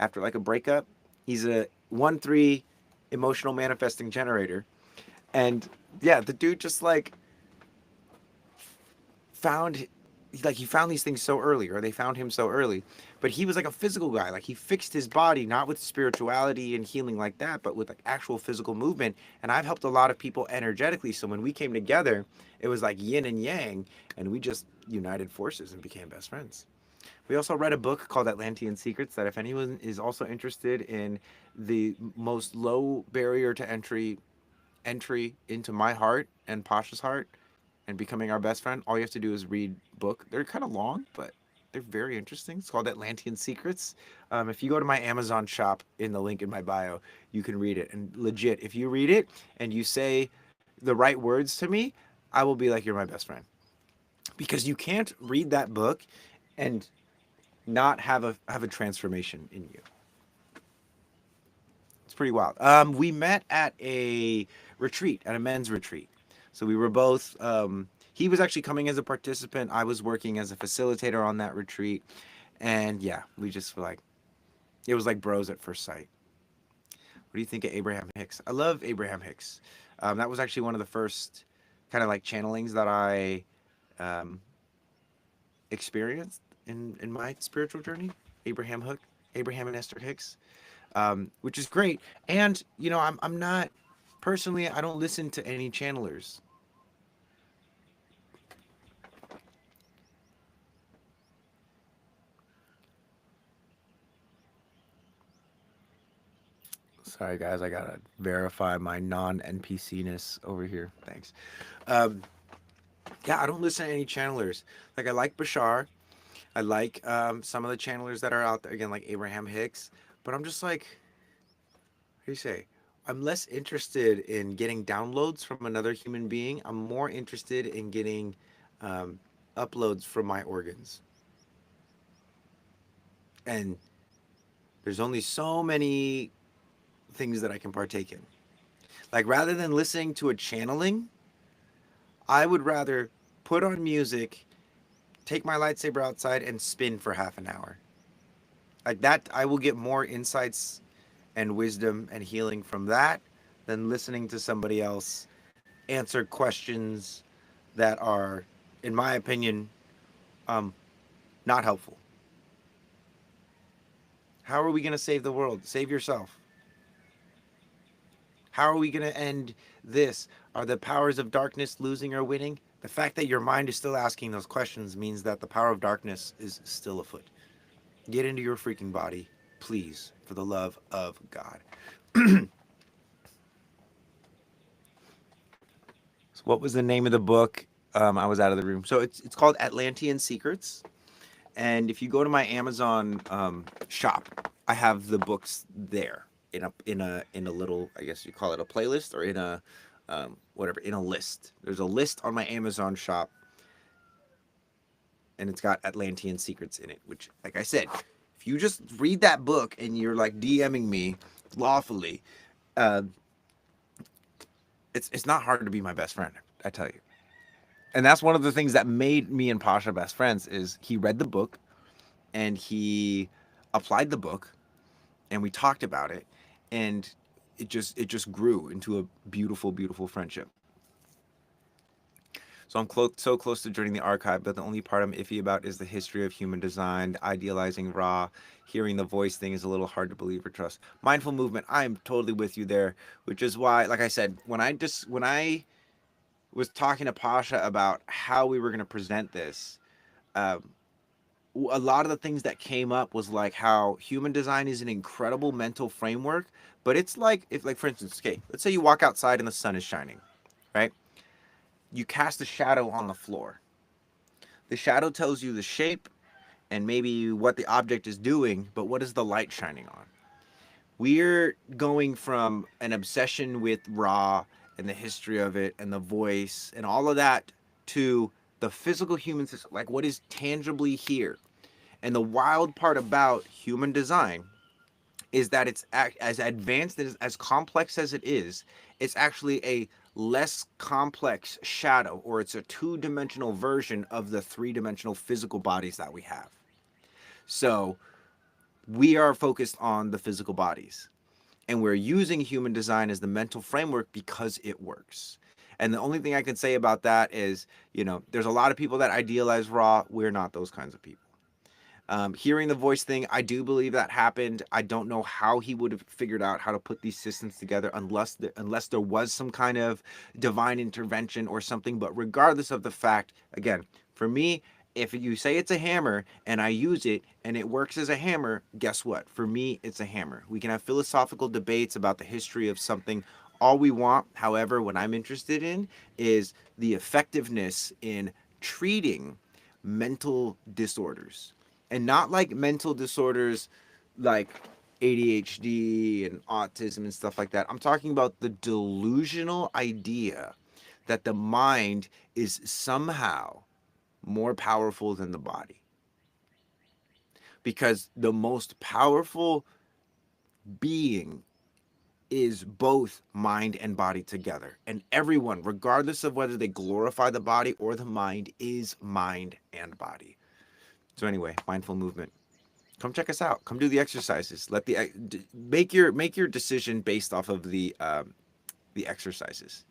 [SPEAKER 1] after like a breakup. He's a 1-3 emotional manifesting generator. And yeah, the dude just like found he found these things so early, or they found him so early. But he was like a physical guy. Like, he fixed his body not with spirituality and healing like that, but with like actual physical movement. And I've helped a lot of people energetically. So when we came together, it was like yin and yang, and we just united forces and became best friends. We also read a book called Atlantean Secrets, that if anyone is also interested in the most low barrier to entry into my heart and Pasha's heart and becoming our best friend, all you have to do is read book. They're kind of long, but they're very interesting. It's called Atlantean Secrets. If you go to my Amazon shop in the link in my bio, you can read it. And legit, if you read it and you say the right words to me, I will be like, you're my best friend. Because you can't read that book and not have a transformation in you. It's pretty wild. We met at a retreat, at a men's retreat. So we were both. He was actually coming as a participant. I was working as a facilitator on that retreat, and yeah, we just were like, it was like bros at first sight. What do you think of Abraham Hicks? I love Abraham Hicks. That was actually one of the first kind of like channelings that I um, experienced in my spiritual journey. Abraham and Esther Hicks, which is great. And you know, I'm not personally. I don't listen to any channelers. Sorry, guys, I gotta verify my non-NPC-ness over here. Thanks. Um, yeah, I don't listen to any channelers. Like, I like Bashar. I like some of the channelers that are out there, again, like Abraham Hicks. But I'm just like, what do you say? I'm less interested in getting downloads from another human being. I'm more interested in getting um, uploads from my organs. And there's only so many things that I can partake in. Like rather than listening to a channeling, I would rather put on music, take my lightsaber outside, and spin for half an hour. Like that, I will get more insights and wisdom and healing from that than listening to somebody else answer questions that are, in my opinion, um, not helpful. How are we going to save the world? Save yourself. How are we going to end this? Are the powers of darkness losing or winning? The fact that your mind is still asking those questions means that the power of darkness is still afoot. Get into your freaking body, please, for the love of God. So what was the name of the book? I was out of the room. So it's called Atlantean Secrets. And if you go to my Amazon shop, I have the books there in a little, I guess you call it a playlist, or in a whatever, in a list. There's a list on my Amazon shop, and it's got Atlantean Secrets in it. Which, like I said, if you just read that book and you're like DMing me lawfully, uh, it's not hard to be my best friend. I tell you. And that's one of the things that made me and Pasha best friends is he read the book and he applied the book and we talked about it, and it just grew into a beautiful friendship. So I'm so close to joining the archive, but the only part I'm iffy about is the history of human design, idealizing raw. Hearing the voice thing is a little hard to believe or trust. Mindful movement, I am totally with you there, which is why, like I said, when I was talking to Pasha about how we were going to present this, um, a lot of the things that came up was like how human design is an incredible mental framework, but it's like, if, like, for instance, okay, let's say you walk outside and the sun is shining, right? You cast a shadow on the floor. The shadow tells you the shape and maybe what the object is doing, but what is the light shining on? We're going from an obsession with raw and the history of it and the voice and all of that to the physical human system, like what is tangibly here. And the wild part about human design is that it's as advanced as complex as it is, it's actually a less complex shadow, or it's a two-dimensional version of the three-dimensional physical bodies that we have. So we are focused on the physical bodies, and we're using human design as the mental framework because it works. And the only thing I can say about that is, there's a lot of people that idealize raw. We're not those kinds of people. Hearing the voice thing, I do believe that happened. I don't know how he would have figured out how to put these systems together unless there was some kind of divine intervention or something. But regardless of the fact, again, for me, if you say it's a hammer and I use it and it works as a hammer, guess what? For me, it's a hammer. We can have philosophical debates about the history of something all we want. However, what I'm interested in is the effectiveness in treating mental disorders, and not like mental disorders like ADHD and autism and stuff like that. I'm talking about the delusional idea that the mind is somehow more powerful than the body. Because the most powerful being is both mind and body together. And everyone, regardless of whether they glorify the body or the mind, is mind and body. So anyway, mindful movement. Come check us out. Come do the exercises. Make your decision based off of the exercises.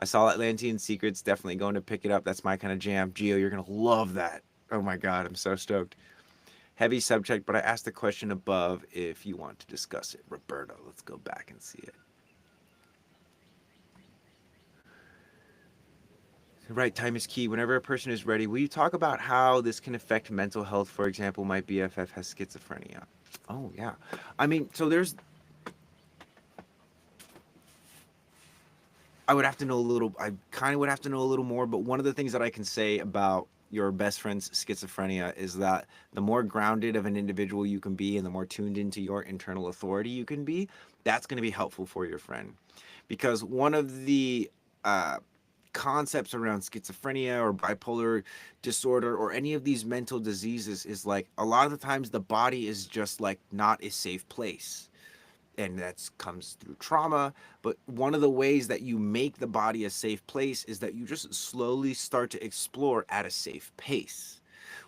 [SPEAKER 1] I saw Atlantean Secrets. Definitely going to pick it up. That's my kind of jam. Gio, you're gonna love that. Oh my god, I'm so stoked. Heavy subject, but I asked the question above if you want to discuss it. Roberto, let's go back and see it. Right, time is key. Whenever a person is ready, will you talk about how this can affect mental health? For example, my BFF has schizophrenia. Oh yeah, I mean, so there's. I would have to know a little. I kind of would have to know a little more. But one of the things that I can say about your best friend's schizophrenia is that the more grounded of an individual you can be and the more tuned into your internal authority you can be, that's going to be helpful for your friend. Because one of the uh, concepts around schizophrenia or bipolar disorder or any of these mental diseases is like a lot of the times the body is just like not a safe place, and that comes through trauma. But one of the ways that you make the body a safe place is that you just slowly start to explore at a safe pace,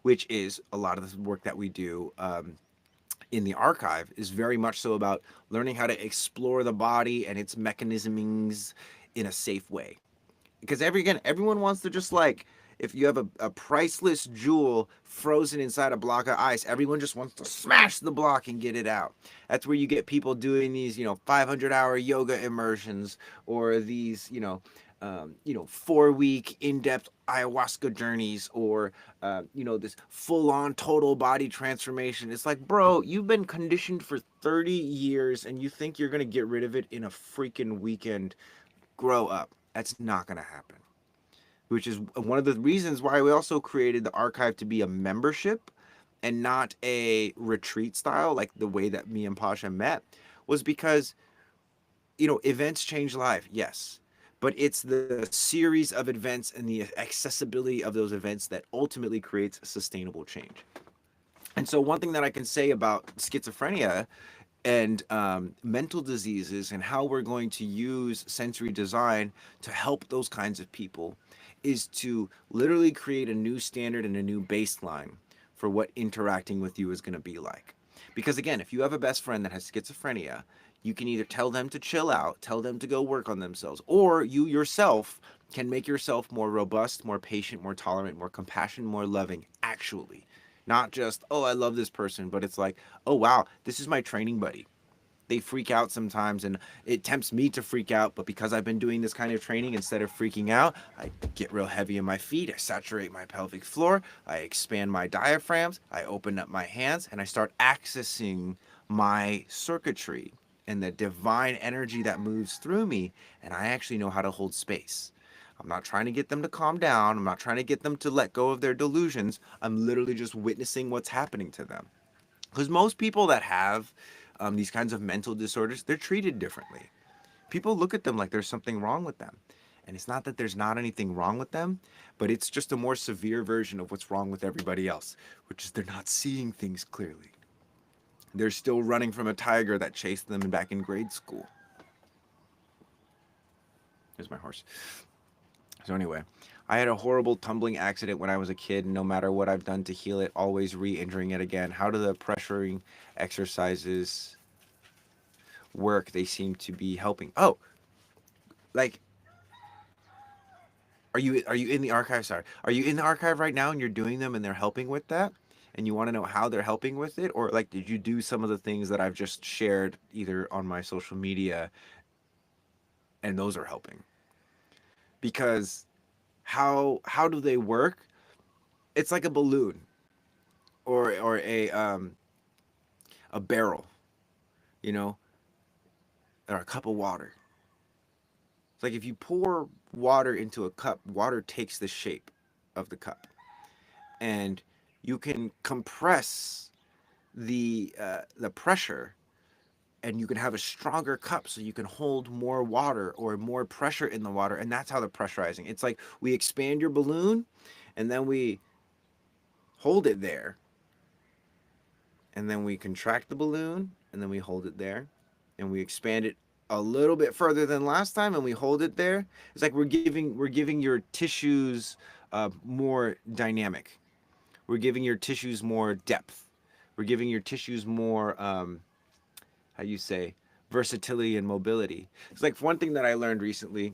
[SPEAKER 1] which is a lot of the work that we do in the archive is very much so about learning how to explore the body and its mechanisms in a safe way. Because everyone wants to just like, if you have a priceless jewel frozen inside a block of ice, everyone just wants to smash the block and get it out. That's where you get people doing these 500-hour yoga immersions, or these 4-week in-depth ayahuasca journeys, or this full-on total body transformation. It's like, bro, you've been conditioned for 30 years and you think you're gonna get rid of it in a freaking weekend. Grow up. That's not going to happen. Which is one of the reasons why we also created the archive to be a membership and not a retreat style, like the way that me and Pasha met, was because, events change life, yes. But it's the series of events and the accessibility of those events that ultimately creates sustainable change. And so, one thing that I can say about schizophrenia and mental diseases and how we're going to use sensory design to help those kinds of people is to literally create a new standard and a new baseline for what interacting with you is going to be like. Because again, if you have a best friend that has schizophrenia, you can either tell them to chill out, tell them to go work on themselves, or you yourself can make yourself more robust, more patient, more tolerant, more compassionate, more loving, actually. Not just, oh, I love this person, but it's like, oh, wow, this is my training buddy. They freak out sometimes, and it tempts me to freak out. But because I've been doing this kind of training, instead of freaking out, I get real heavy in my feet. I saturate my pelvic floor. I expand my diaphragms. I open up my hands, and I start accessing my circuitry and the divine energy that moves through me. And I actually know how to hold space. I'm not trying to get them to calm down. I'm not trying to get them to let go of their delusions. I'm literally just witnessing what's happening to them. Because most people that have these kinds of mental disorders, they're treated differently. People look at them like there's something wrong with them. And it's not that there's not anything wrong with them, but it's just a more severe version of what's wrong with everybody else, which is they're not seeing things clearly. They're still running from a tiger that chased them back in grade school. Here's my horse. So anyway, I had a horrible tumbling accident when I was a kid, and no matter what I've done to heal it, always re-injuring it again. How do the pressuring exercises work? They seem to be helping. Oh, like, are you in the archive? Sorry, are you in the archive right now and you're doing them and they're helping with that? And you want to know how they're helping with it, or like, did you do some of the things that I've just shared either on my social media and those are helping? Because how do they work? It's like a balloon or a barrel, you know, or a cup of water. It's like if you pour water into a cup, water takes the shape of the cup, and you can compress the pressure, and you can have a stronger cup so you can hold more water or more pressure in the water, and that's how the pressurizing. It's like we expand your balloon, and then we hold it there, and then we contract the balloon, and then we hold it there, and we expand it a little bit further than last time, and we hold it there. It's like we're giving your tissues more dynamic. We're giving your tissues more depth. We're giving your tissues more how you say, versatility and mobility. It's like one thing that I learned recently.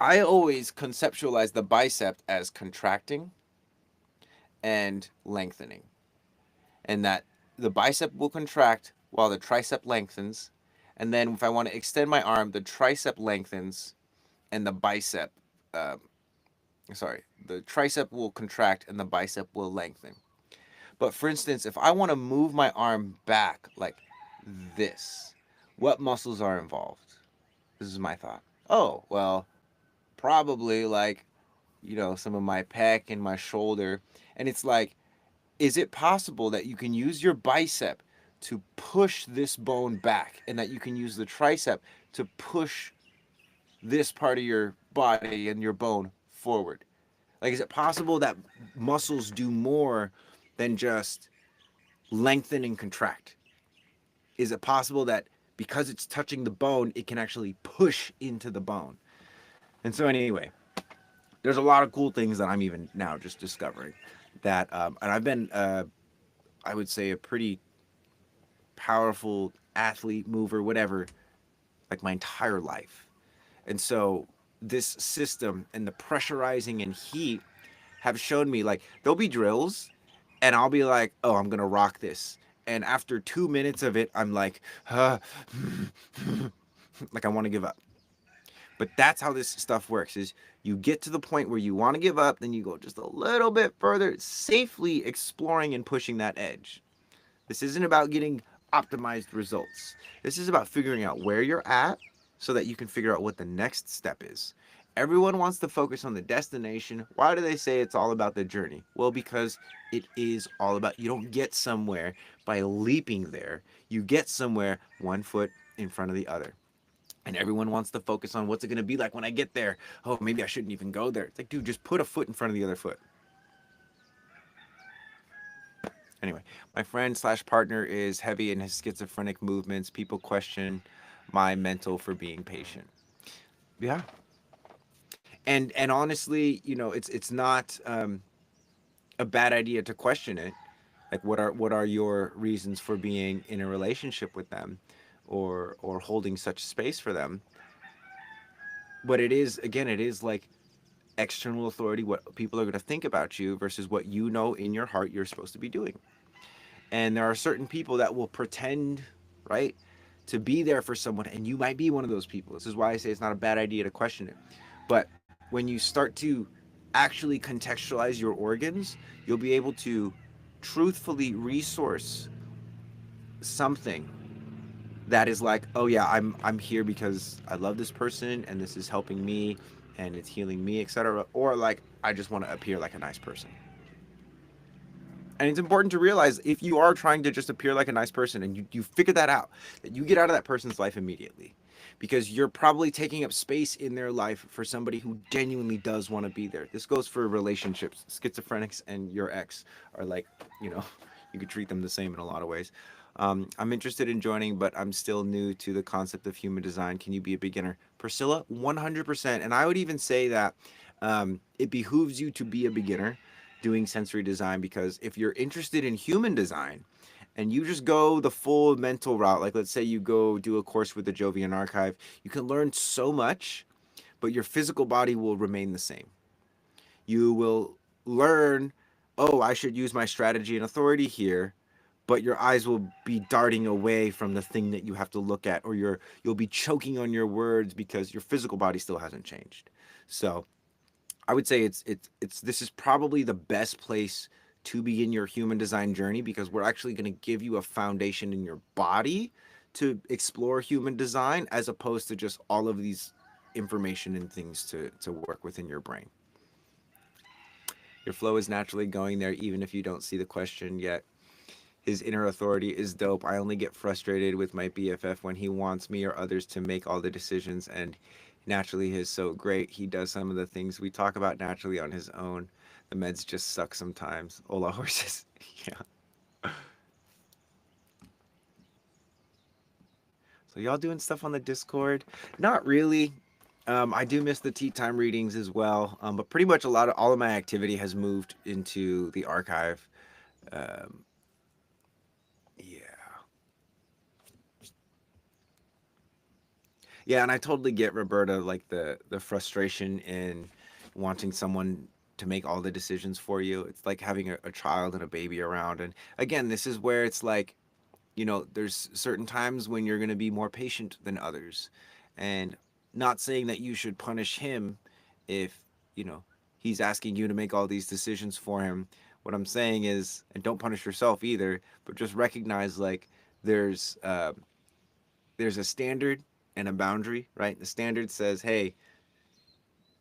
[SPEAKER 1] I always conceptualize the bicep as contracting and lengthening, and that the bicep will contract while the tricep lengthens. And then if I want to extend my arm, the tricep lengthens and the bicep, uh, the tricep will contract and the bicep will lengthen. But for instance, if I want to move my arm back like this, what muscles are involved? This is my thought. Oh, well, probably like some of my pec and my shoulder. And it's like, is it possible that you can use your bicep to push this bone back and that you can use the tricep to push this part of your body and your bone forward? Like, is it possible that muscles do more than just lengthen and contract? Is it possible that because it's touching the bone, it can actually push into the bone? And so, anyway, there's a lot of cool things that I'm even now just discovering. And I've been, I would say, a pretty powerful athlete, mover, whatever, like my entire life. And so, this system and the pressurizing and heat have shown me, like, there'll be drills and I'll be like, oh, I'm gonna rock this. And after 2 minutes of it, I'm like, like I want to give up. But that's how this stuff works: is you get to the point where you want to give up, then you go just a little bit further, safely exploring and pushing that edge. This isn't about getting optimized results. This is about figuring out where you're at so that you can figure out what the next step is. Everyone wants to focus on the destination. Why do they say it's all about the journey? Well, because it is all about, you don't get somewhere by leaping there. You get somewhere one foot in front of the other. And everyone wants to focus on what's it going to be like when I get there. Oh, maybe I shouldn't even go there. It's like, dude, just put a foot in front of the other foot. Anyway, my friend slash partner is heavy in his schizophrenic movements. People question my mental for being patient. Yeah. And honestly, it's not a bad idea to question it. Like, what are your reasons for being in a relationship with them, or holding such space for them? But it is, again, it is like external authority, what people are going to think about you versus what you know in your heart you're supposed to be doing. And there are certain people that will pretend, right, to be there for someone, and you might be one of those people. This is why I say it's not a bad idea to question it. But when you start to actually contextualize your organs, you'll be able to truthfully resource something that is like, oh yeah, I'm here because I love this person and this is helping me and it's healing me, etc. Or like, I just want to appear like a nice person. And it's important to realize, if you are trying to just appear like a nice person and you figure that out, that you get out of that person's life immediately, because you're probably taking up space in their life for somebody who genuinely does want to be there. This goes for relationships. Schizophrenics and your ex are like, you know, you could treat them the same in a lot of ways. I'm interested in joining, but I'm still new to the concept of human design. Can you be a beginner? Priscilla, 100%. And I would even say that it behooves you to be a beginner doing sensory design, because if you're interested in human design and you just go the full mental route, like let's say you go do a course with the Jovian Archive, you can learn so much, but your physical body will remain the same. You will learn, oh, I should use my strategy and authority here, but your eyes will be darting away from the thing that you have to look at, or you'll be choking on your words because your physical body still hasn't changed. So I would say it's this is probably the best place to begin your human design journey, because we're actually going to give you a foundation in your body to explore human design, as opposed to just all of these information and things to work within your brain. Your flow is naturally going there even if you don't see the question yet. His inner authority is dope. I only get frustrated with my BFF when he wants me or others to make all the decisions, and naturally is so great. He does some of the things we talk about naturally on his own. The meds just suck sometimes. Ola horses. Yeah. So y'all doing stuff on the Discord? Not really. I do miss the tea time readings as well. But pretty much all of my activity has moved into the archive. Um, yeah. Yeah, and I totally get, Roberta, like the frustration in wanting someone to make all the decisions for you. It's like having a child and a baby around. And again, this is where it's like, there's certain times when you're going to be more patient than others. And not saying that you should punish him if, you know, he's asking you to make all these decisions for him. What I'm saying is, and don't punish yourself either, but just recognize, like, there's uh, there's a standard and a boundary, right? The standard says, hey,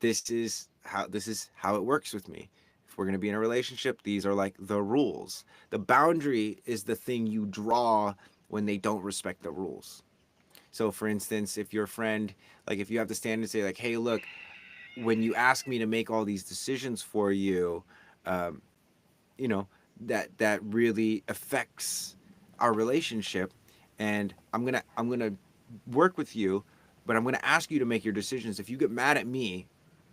[SPEAKER 1] this is how it works with me. If we're going to be in a relationship, these are like the rules. The boundary is the thing you draw when they don't respect the rules. So for instance, if your friend, like if you have to stand and say like, hey, look, when you ask me to make all these decisions for you, um, you know, that really affects our relationship, and I'm gonna work with you, but I'm gonna ask you to make your decisions. If you get mad at me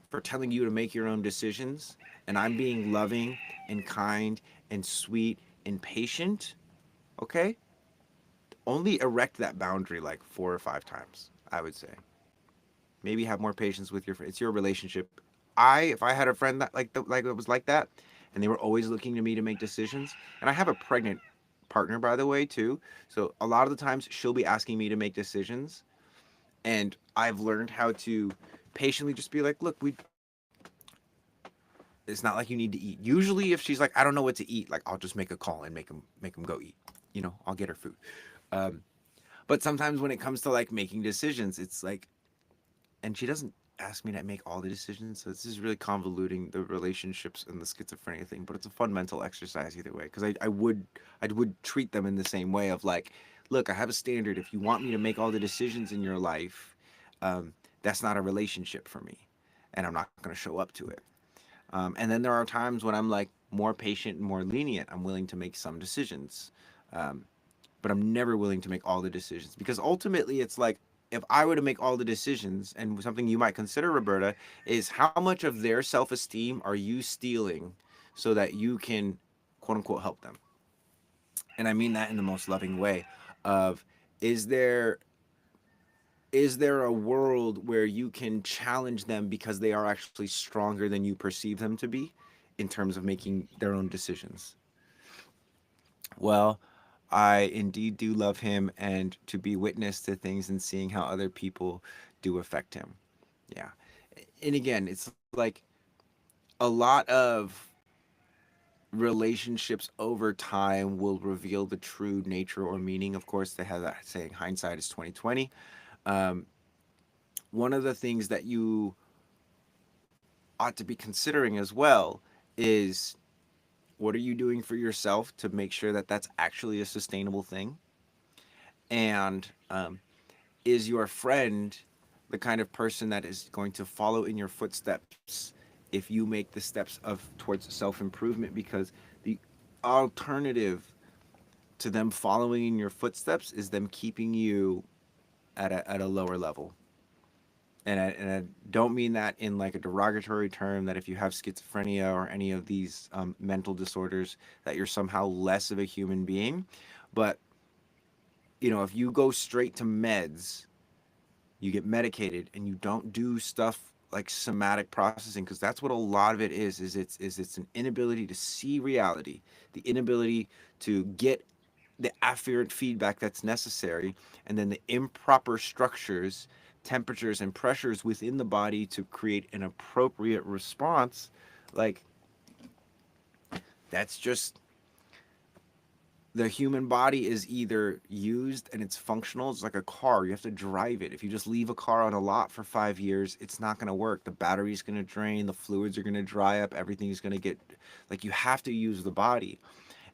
[SPEAKER 1] for telling you to make your own decisions, and I'm being loving and kind and sweet and patient, okay, only erect that boundary like 4 or 5 times, I would say. Maybe have more patience with your friend. It's your relationship. If I had a friend that like it was like that, and they were always looking to me to make decisions, and I have a pregnant partner by the way too, so a lot of the times she'll be asking me to make decisions, and I've learned how to patiently just be like, look, we it's not like you need to eat. Usually if she's like, I don't know what to eat, like I'll just make a call and make them go eat. I'll get her food. Um, but sometimes when it comes to like making decisions, it's like, and she doesn't ask me to make all the decisions. So this is really convoluting the relationships and the schizophrenia thing, but it's a fun mental exercise either way. Because I would treat them in the same way of like, look, I have a standard. If you want me to make all the decisions in your life, that's not a relationship for me, and I'm not going to show up to it. And then there are times when I'm like more patient and more lenient. I'm willing to make some decisions. Um, but I'm never willing to make all the decisions, because ultimately it's like, if I were to make all the decisions, and something you might consider, Roberta, is how much of their self-esteem are you stealing so that you can quote unquote help them? And I mean that in the most loving way of, is there is there a world where you can challenge them because they are actually stronger than you perceive them to be in terms of making their own decisions? Well, I indeed do love him, and to be witness to things and seeing how other people do affect him. Yeah. And again, it's like a lot of relationships over time will reveal the true nature or meaning. Of course, they have that saying, hindsight is 2020. Um, One of the things that you ought to be considering as well is, what are you doing for yourself to make sure that that's actually a sustainable thing? And is your friend the kind of person that is going to follow in your footsteps if you make the steps of towards self improvement? Because the alternative to them following in your footsteps is them keeping you at a lower level. And I don't mean that in like a derogatory term, that if you have schizophrenia or any of these mental disorders, that you're somehow less of a human being. But if you go straight to meds, you get medicated, and you don't do stuff like somatic processing, because that's what a lot of it is it's an inability to see reality, the inability to get the afferent feedback that's necessary, and then the improper structures, temperatures, and pressures within the body to create an appropriate response. Like, that's just, the human body is either used and it's functional. It's like a car. You have to drive it. If you just leave a car on a lot for 5 years, it's not going to work. The battery's going to drain, the fluids are going to dry up, everything's going to get, like, you have to use the body.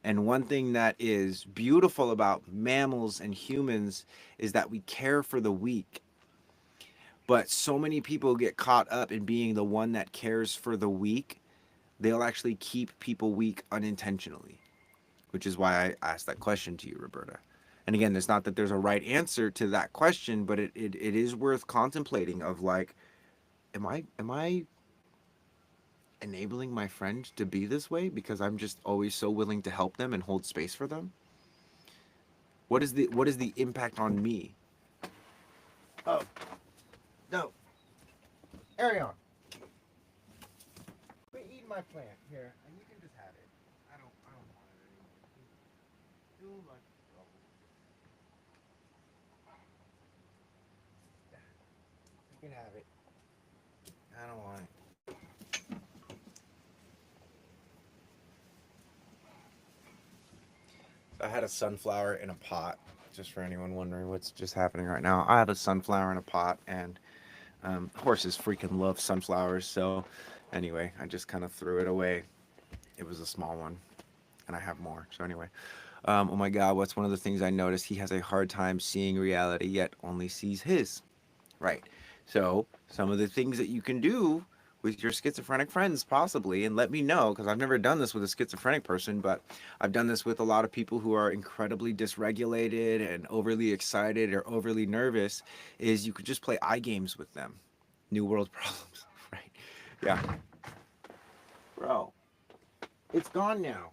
[SPEAKER 1] And one thing that is beautiful about mammals and humans is that we care for the weak. But so many people get caught up in being the one that cares for the weak, they'll actually keep people weak unintentionally, which is why I asked that question to you, Roberta. And again, it's not that there's a right answer to that question, but it is worth contemplating of like, am I enabling my friend to be this way because I'm just always so willing to help them and hold space for them? What is the impact on me? Oh, no. Arion, quit eating my plant here, and you can just have it. I don't want it anymore. Too much trouble. You can have it. I don't want it. I had a sunflower in a pot. Just for anyone wondering what's just happening right now, I have a sunflower in a pot, and horses freaking love sunflowers. So Anyway, I just kind of threw it away. It was a small one, and I have more. So anyway, oh my God, what's one of the things I noticed? He has a hard time seeing reality, yet only sees his. Right. So some of the things that you can do with your schizophrenic friends, possibly, and let me know, because I've never done this with a schizophrenic person, but I've done this with a lot of people who are incredibly dysregulated and overly excited or overly nervous, is you could just play eye games with them. New world problems. Right. Yeah. Bro, it's gone now.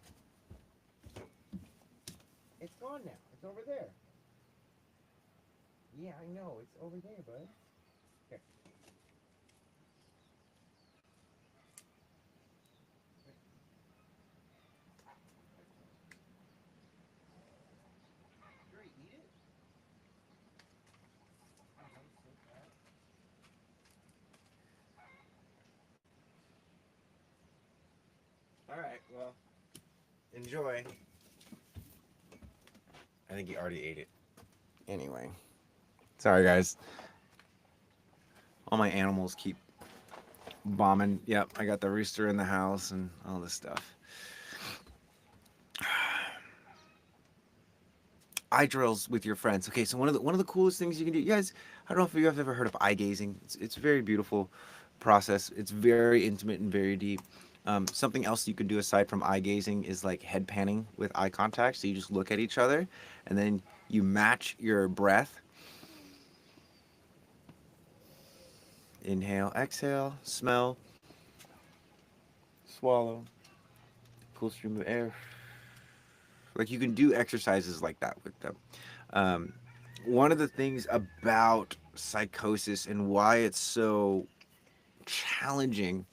[SPEAKER 1] It's gone now. It's over there. Yeah, I know. It's over there, bud. Here. Sure, eat it. All right. Well, enjoy. I think he already ate it. Anyway, sorry guys. All my animals keep bombing. Yep, I got the rooster in the house and all this stuff. Eye drills with your friends. Okay, so one of the coolest things you can do. You guys, I don't know if you have ever heard of eye gazing. It's a very beautiful process. It's very intimate and very deep. Something else you could do aside from eye gazing is like head panning with eye contact. So you just look at each other, and then you match your breath. Inhale, exhale, smell, swallow, cool stream of air. Like you can do exercises like that with them. Um, One of the things about psychosis and why it's so challenging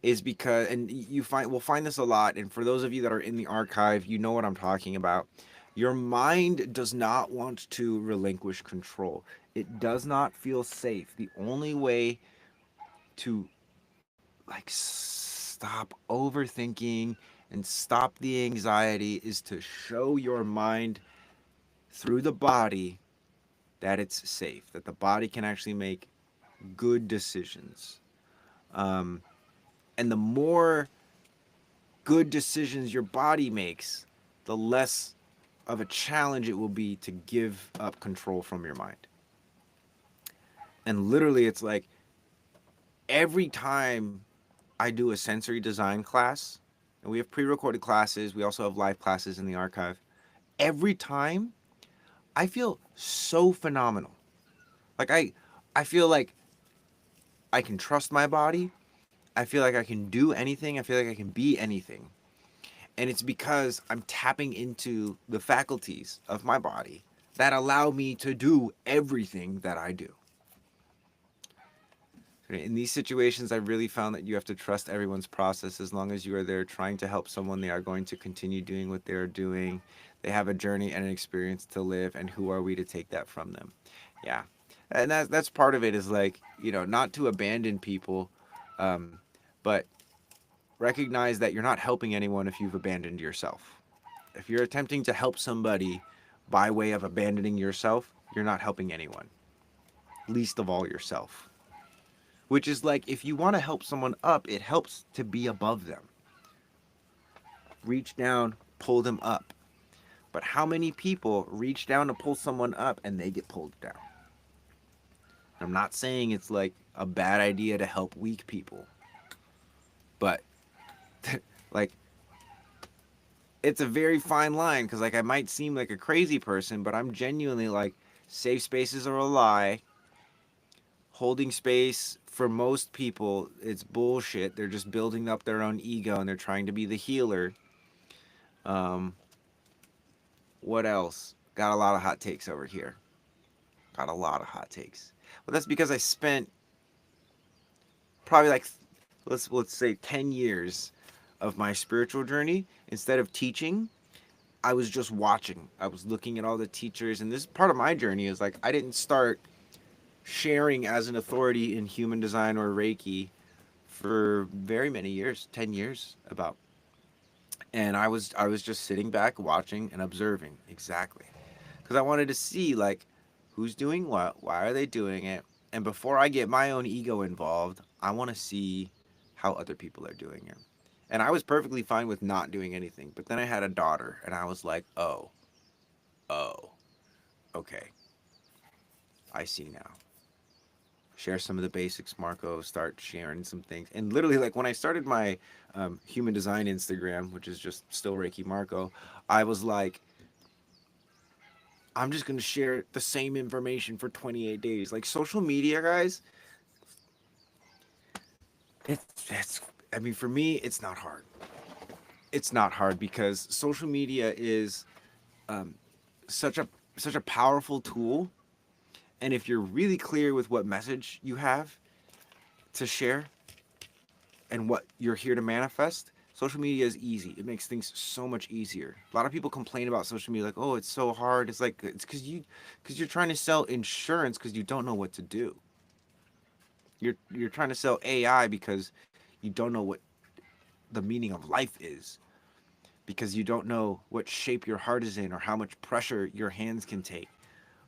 [SPEAKER 1] is because, and you find we'll find this a lot, and for those of you that are in the archive, you know what I'm talking about. Your mind does not want to relinquish control. It does not feel safe. The only way to like stop overthinking and stop the anxiety is to show your mind through the body that it's safe, that the body can actually make good decisions. Um, and the more good decisions your body makes, the less of a challenge it will be to give up control from your mind. And literally, it's like every time I do a sensory design class, and we have pre recorded classes, we also have live classes in the archive. Every time I feel so phenomenal. Like I feel like I can trust my body. I feel like I can do anything. I feel like I can be anything. And it's because I'm tapping into the faculties of my body that allow me to do everything that I do. In these situations, I really found that you have to trust everyone's process. As long as you are there trying to help someone, they are going to continue doing what they're doing. They have a journey and an experience to live, and who are we to take that from them? Yeah, and that's part of it. Is like, not to abandon people, um, but recognize that you're not helping anyone if you've abandoned yourself. If you're attempting to help somebody by way of abandoning yourself, you're not helping anyone, least of all yourself. Which is like, if you want to help someone up, it helps to be above them. Reach down, pull them up. But how many people reach down to pull someone up and they get pulled down? I'm not saying it's like a bad idea to help weak people, but like, it's a very fine line, because like I might seem like a crazy person, but I'm genuinely like, safe spaces are a lie. Holding space for most people, it's bullshit. They're just building up their own ego and they're trying to be the healer. Um, what else? Got a lot of hot takes over here. Got a lot of hot takes. Well, that's because I spent probably like, let's say 10 years of my spiritual journey. Instead of teaching, I was just watching. I was looking at all the teachers, and this part of my journey is like, I didn't start sharing as an authority in human design or Reiki for very many years, 10 years about. And I was just sitting back watching and observing, exactly. Cuz I wanted to see like, who's doing what, why are they doing it? And before I get my own ego involved, I want to see how other people are doing it. And I was perfectly fine with not doing anything. But then I had a daughter, and I was like, oh, okay, I see now. Share some of the basics, Marco. Start sharing some things. And literally, like when I started my human design Instagram, which is just still Reikimarco, I was like, I'm just going to share the same information for 28 days. Like social media, guys, it's I mean, for me, it's not hard. It's not hard because social media is um, such a such a powerful tool, and if you're really clear with what message you have to share and what you're here to manifest, social media is easy. It makes things so much easier. A lot of people complain about social media like, "Oh, it's so hard." It's like it's because you're trying to sell insurance because you don't know what to do. You're trying to sell AI because you don't know what the meaning of life is, because you don't know what shape your heart is in or how much pressure your hands can take,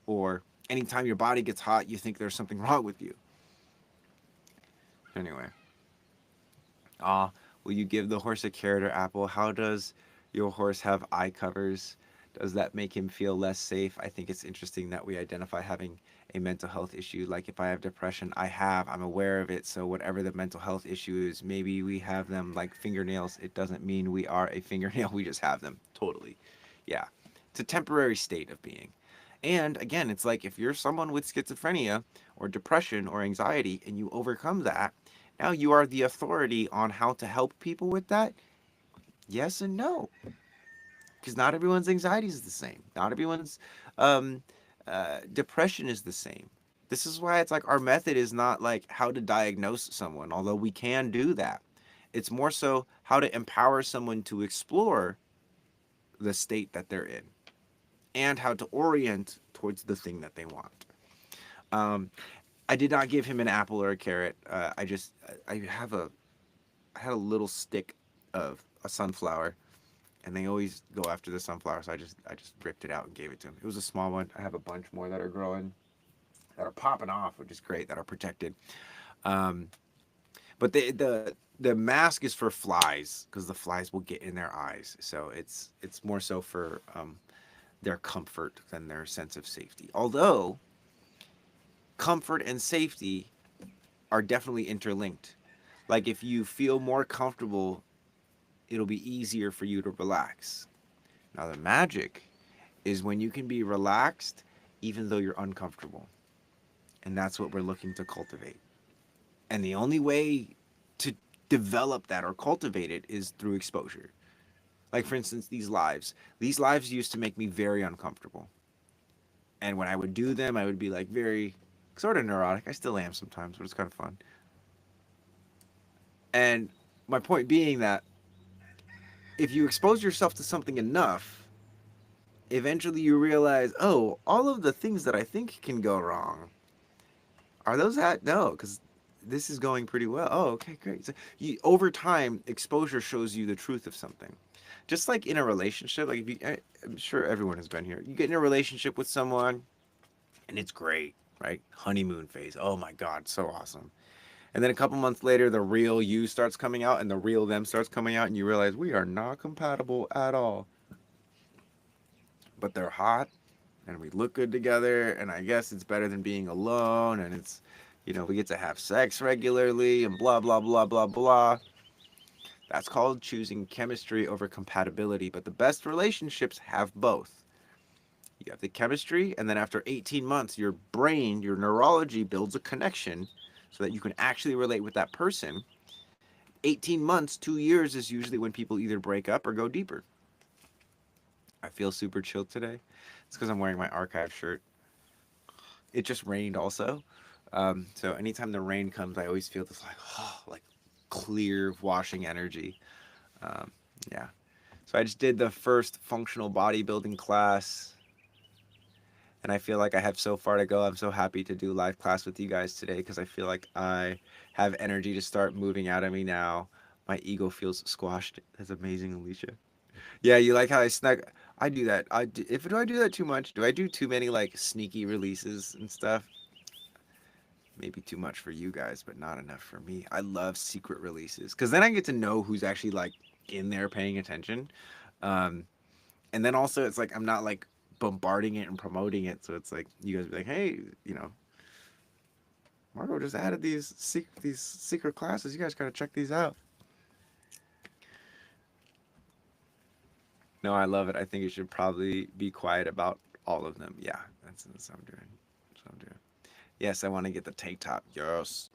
[SPEAKER 1] or anytime your body gets hot you think there's something wrong with you. Anyway, will you give the horse a carrot or apple? How does your horse have eye covers? Does that make him feel less safe? I think it's interesting that we identify having a mental health issue. Like if I have depression, I'm aware of it. So whatever the mental health issue is, maybe we have them like fingernails. It doesn't mean we are a fingernail. We just have them. Totally. Yeah. It's a temporary state of being. And again, it's like if you're someone with schizophrenia or depression or anxiety and you overcome that, now you are the authority on how to help people with that. Yes and no, because not everyone's anxiety is the same. Not everyone's um, depression is the same. This is why it's like our method is not like how to diagnose someone, although we can do that. It's more so how to empower someone to explore the state that they're in and how to orient towards the thing that they want. Um, I did not give him an apple or a carrot. I had a little stick of a sunflower, and they always go after the sunflower, so I just ripped it out and gave it to him. It was a small one. I have a bunch more that are growing, that are popping off, which is great, that are protected. Um, but the mask is for flies because the flies will get in their eyes, so it's more so for their comfort than their sense of safety. Although comfort and safety are definitely interlinked. Like if you feel more comfortable, it'll be easier for you to relax. Now the magic is when you can be relaxed even though you're uncomfortable. And that's what we're looking to cultivate. And the only way to develop that or cultivate it is through exposure. Like for instance, these lives. These lives used to make me very uncomfortable. And when I would do them, I would be like very sort of neurotic. I still am sometimes, but it's kind of fun. And my point being that if you expose yourself to something enough, eventually you realize, oh, all of the things that I think can go wrong, are those that? No, because this is going pretty well. Oh, okay, great. So over time, exposure shows you the truth of something. Just like in a relationship, like if you, I'm sure everyone has been here. You get in a relationship with someone, and it's great, right? Honeymoon phase. Oh my God, so awesome. And then a couple months later, the real you starts coming out, and the real them starts coming out, and you realize we are not compatible at all. But they're hot, and we look good together, and I guess it's better than being alone, and it's, we get to have sex regularly, and blah blah blah blah blah. That's called choosing chemistry over compatibility. But the best relationships have both. You have the chemistry, and then after 18 months, your brain, your neurology builds a connection so that you can actually relate with that person. 18 months, 2 years is usually when people either break up or go deeper. I feel super chill today. It's because I'm wearing my archive shirt. It just rained also. So anytime the rain comes, I always feel this like clear washing energy. Um, yeah. So I just did the first functional bodybuilding class, and I feel like I have so far to go. I'm so happy to do live class with you guys today because I feel like I have energy to start moving out of me now. My ego feels squashed. That's amazing, Alicia. Yeah, you like how I snuck? I do that. Do I do that too much? Do I do too many like sneaky releases and stuff? maybe too much for you guys, but not enough for me. I love secret releases because then I get to know who's actually like in there paying attention. Um, and then also it's like I'm not like bombarding it and promoting it, so it's like you guys be like, hey, Marco just added these secret classes. You guys gotta check these out. No, I love it. I think you should probably be quiet about all of them. Yeah, that's what I'm doing. That's what I'm doing. Yes, I want to get the tank top. Yes.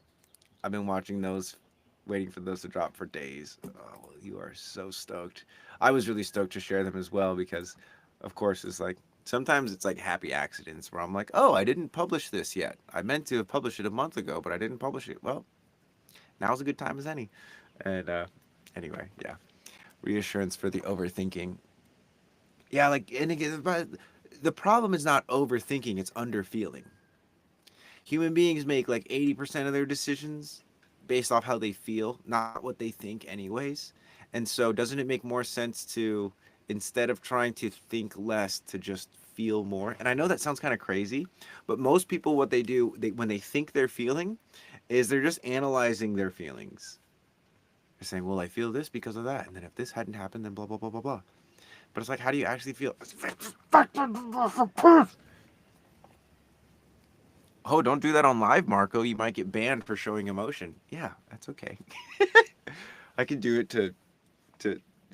[SPEAKER 1] I've been watching those, waiting for those to drop for days. Oh, you are so stoked. I was really stoked to share them as well because, of course, it's like sometimes it's like happy accidents where I'm like, oh, I didn't publish this yet. I meant to have published it a month ago, but I didn't publish it. Well, now's a good time as any. And anyway, yeah, reassurance for the overthinking. Yeah, like, and again, but the problem is not overthinking; it's underfeeling. Human beings make like 80% of their decisions based off how they feel, not what they think, anyways. And so, doesn't it make more sense to, instead of trying to think less, to just feel more? And I know that sounds kind of crazy, but most people, what they do, when they think they're feeling, is they're just analyzing their feelings. They're saying, well, I feel this because of that. And then if this hadn't happened, then blah, blah, blah, blah, blah. But it's like, how do you actually feel? Oh, don't do that on live, Marco. You might get banned for showing emotion. Yeah, that's okay. I can do it to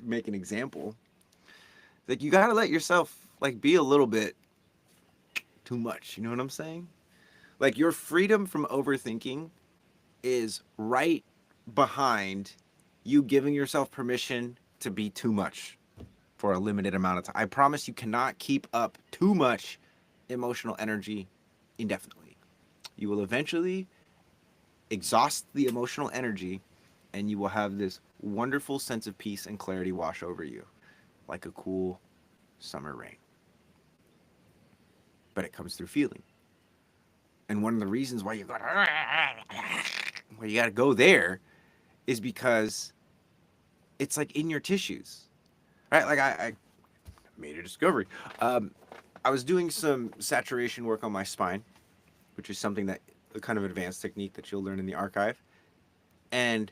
[SPEAKER 1] make an example. Like you gotta let yourself like be a little bit too much. You know what I'm saying? Like your freedom from overthinking is right behind you giving yourself permission to be too much for a limited amount of time. I promise you cannot keep up too much emotional energy indefinitely. You will eventually exhaust the emotional energy and you will have this wonderful sense of peace and clarity wash over you like a cool summer rain. But it comes through feeling. And one of the reasons why you got to go there is because it's like in your tissues. Right? Like I made a discovery. I was doing some saturation work on my spine, which is something that a kind of advanced technique that you'll learn in the archive. And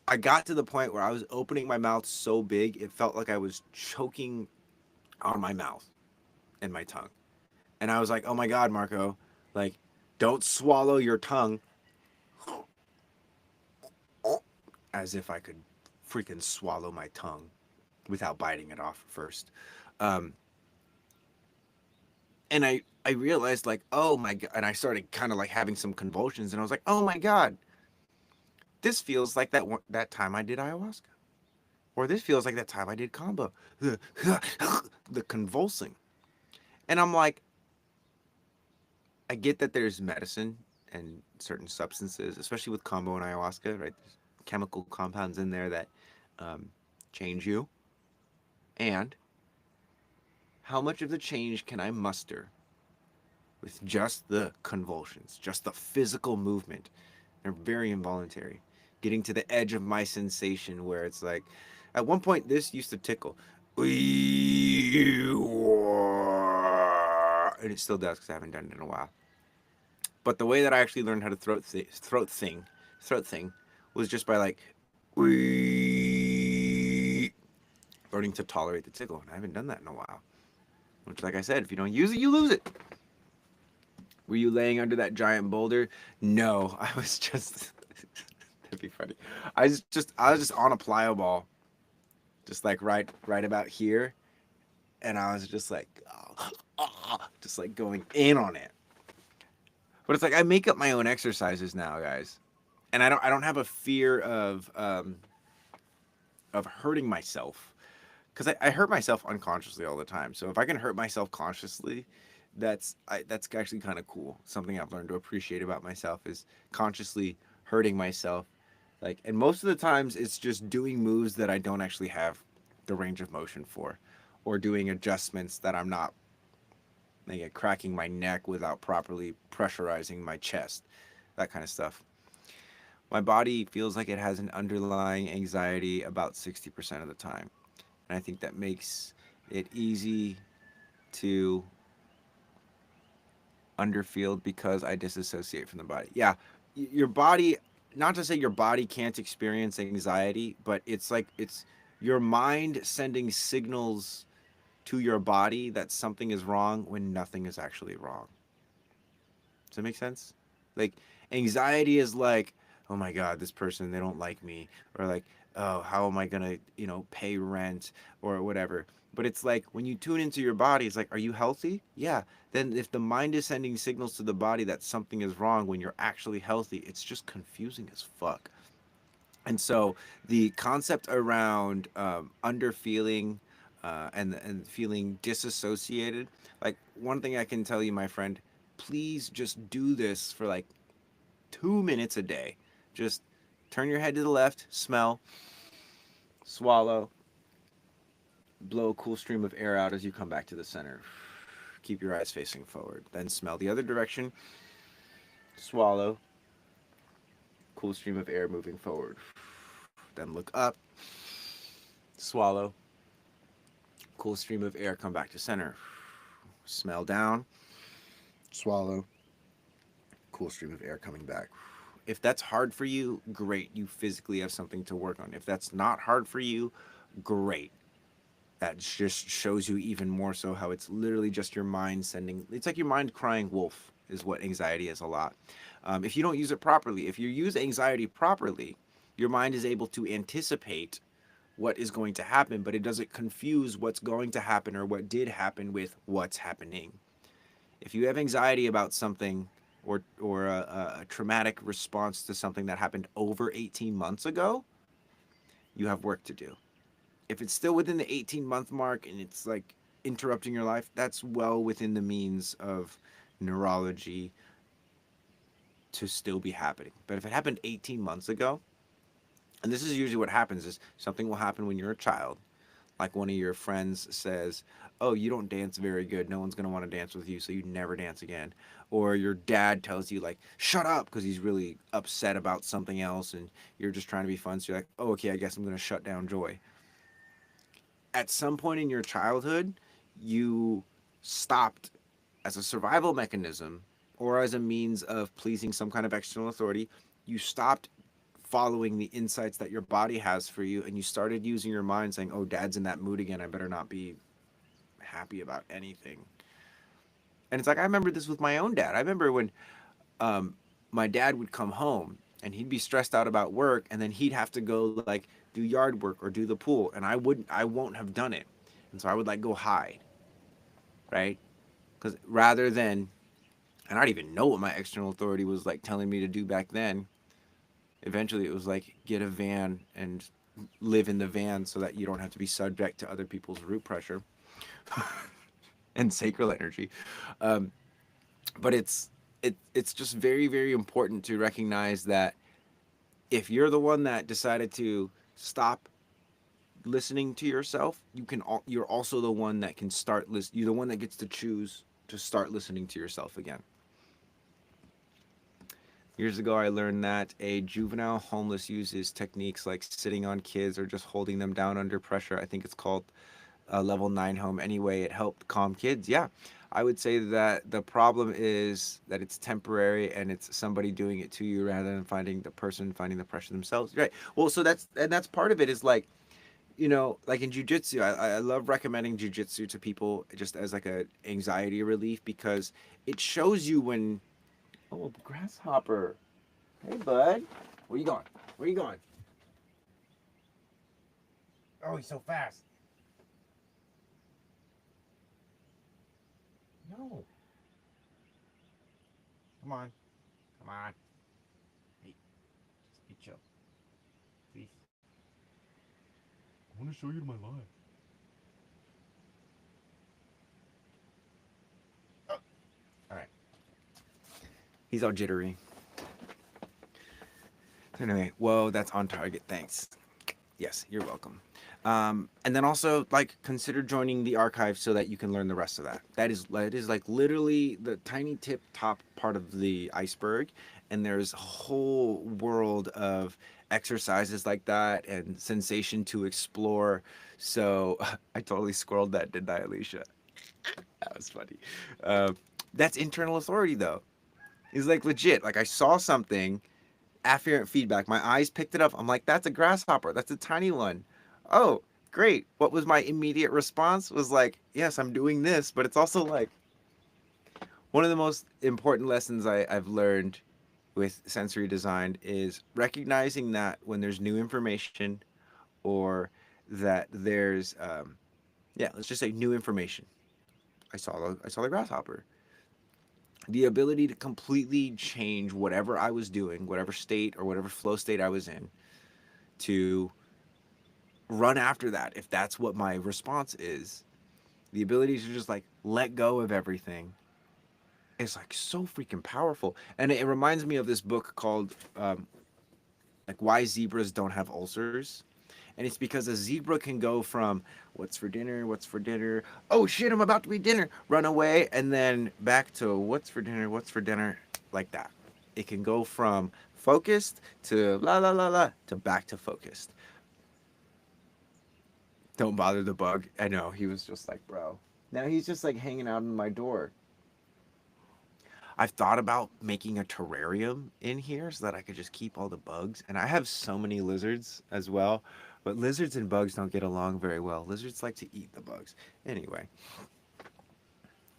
[SPEAKER 1] I got to the point where I was opening my mouth so big, it felt like I was choking on my mouth and my tongue. And I was like, oh my God, Marco, like, don't swallow your tongue, as if I could freaking swallow my tongue without biting it off first. Um, and I realized, like, oh my God, and I started kind of like having some convulsions, and I was like, oh my God, this feels like that time I did ayahuasca. Or this feels like that time I did combo. The convulsing. And I'm like, I get that there's medicine and certain substances, especially with combo and ayahuasca, right? There's chemical compounds in there that um, change you. And how much of the change can I muster with just the convulsions, just the physical movement? They're very involuntary. Getting to the edge of my sensation where it's like, at one point, this used to tickle. And it still does because I haven't done it in a while. But the way that I actually learned how to throat thing, was just by like learning to tolerate the tickle. And I haven't done that in a while. Which, like I said, if you don't use it, you lose it. Were you laying under that giant boulder? No, I was just. That'd be funny. I was just on a plyo ball, just like right about here, and I was just like, just like going in on it. But it's like I make up my own exercises now, guys, and I don't have a fear of hurting myself because I hurt myself unconsciously all the time. So if I can hurt myself consciously, that's actually kind of cool. Something I've learned to appreciate about myself is consciously hurting myself. Like, and most of the times it's just doing moves that I don't actually have the range of motion for, or doing adjustments that I'm not, like cracking my neck without properly pressurizing my chest, that kind of stuff. My body feels like it has an underlying anxiety about 60% of the time. And I think that makes it easy to underfield because I disassociate from the body. Yeah, your body. Not to say your body can't experience anxiety, but it's your mind sending signals to your body that something is wrong when nothing is actually wrong. Does that make sense? Like anxiety is like, oh my god, this person they don't like me, or like, oh, how am I gonna pay rent or whatever. But it's like when you tune into your body, it's like, are you healthy? Yeah. Then if the mind is sending signals to the body that something is wrong when you're actually healthy, it's just confusing as fuck. And so the concept around under feeling and feeling disassociated, like one thing I can tell you, my friend, please just do this for like 2 minutes a day. Just turn your head to the left, smell, swallow, blow a cool stream of air out as you come back to the center. Keep your eyes facing forward. Then smell the other direction, swallow, cool stream of air moving forward. Then look up, swallow, cool stream of air, come back to center. Smell down, swallow, cool stream of air coming back. If that's hard for you, great. You physically have something to work on. If that's not hard for you, great. That just shows you even more so how it's literally just your mind sending. It's like your mind crying wolf, is what anxiety is a lot. If you don't use it properly, if you use anxiety properly, your mind is able to anticipate what is going to happen, but it doesn't confuse what's going to happen or what did happen with what's happening. If you have anxiety about something or a traumatic response to something that happened over 18 months ago, you have work to do. If it's still within the 18-month mark and it's like interrupting your life, that's well within the means of neurology to still be happening. But if it happened 18 months ago, and this is usually what happens, is something will happen when you're a child. Like one of your friends says, oh, you don't dance very good, no one's going to want to dance with you, so you never dance again. Or your dad tells you, like, shut up, because he's really upset about something else and you're just trying to be fun, so you're like, oh, okay, I guess I'm going to shut down joy. At some point in your childhood, you stopped, as a survival mechanism or as a means of pleasing some kind of external authority, you stopped following the insights that your body has for you, and you started using your mind saying, oh, dad's in that mood again, I better not be happy about anything. And it's like, I remember this with my own dad. I remember when um, my dad would come home and he'd be stressed out about work, and then he'd have to go like do yard work or do the pool, and I won't have done it. And so I would like go hide, right? Because rather than, and I don't even know what my external authority was like telling me to do back then. Eventually it was like, get a van and live in the van so that you don't have to be subject to other people's root pressure and sacral energy. Um, but it's just very, very important to recognize that if you're the one that decided to stop listening to yourself, you're also the one that can start you're the one that gets to choose to start listening to yourself again. Years ago, I learned that a juvenile homeless uses techniques like sitting on kids or just holding them down under pressure. I think it's called level 9 home. Anyway, it helped calm kids. Yeah, I would say that the problem is that it's temporary and it's somebody doing it to you rather than finding the pressure themselves. Right. Well, so that's part of it, is like, like in jujitsu, I love recommending jujitsu to people just as like a anxiety relief, because it shows you when, oh, grasshopper. Hey, bud. Where you going? Where you going? Oh, he's so fast. No. Come on. Come on. Hey, just be chill. Please. I want to show you my life. Oh. All right. He's all jittery. Anyway, whoa, that's on target. Thanks. Yes, you're welcome. And then also, like, consider joining the archive so that you can learn the rest of that. That is like literally the tiny tip top part of the iceberg, and there's a whole world of exercises like that and sensation to explore. So I totally squirreled that, didn't I, Alicia? That was funny. That's internal authority, though. It's like legit. Like I saw something, afferent feedback. My eyes picked it up. I'm like, that's a grasshopper. That's a tiny one. Oh, great. What was my immediate response? Was like, yes, I'm doing this, but it's also like one of the most important lessons I've learned with sensory design is recognizing that when there's new information or that there's yeah, let's just say new information. I saw the grasshopper. The ability to completely change whatever I was doing, whatever state or whatever flow state I was in, to run after that if that's what my response is. The ability to just like let go of everything is like so freaking powerful. And it reminds me of this book called like Why Zebras Don't Have Ulcers. And it's because a zebra can go from what's for dinner, what's for dinner, oh shit, I'm about to eat dinner, run away, and then back to what's for dinner, like that. It can go from focused to la la la la to back to focused. Don't bother the bug. I know, he was just like, bro. Now he's just like hanging out in my door. I've thought about making a terrarium in here so that I could just keep all the bugs. And I have so many lizards as well. But lizards and bugs don't get along very well. Lizards like to eat the bugs. Anyway,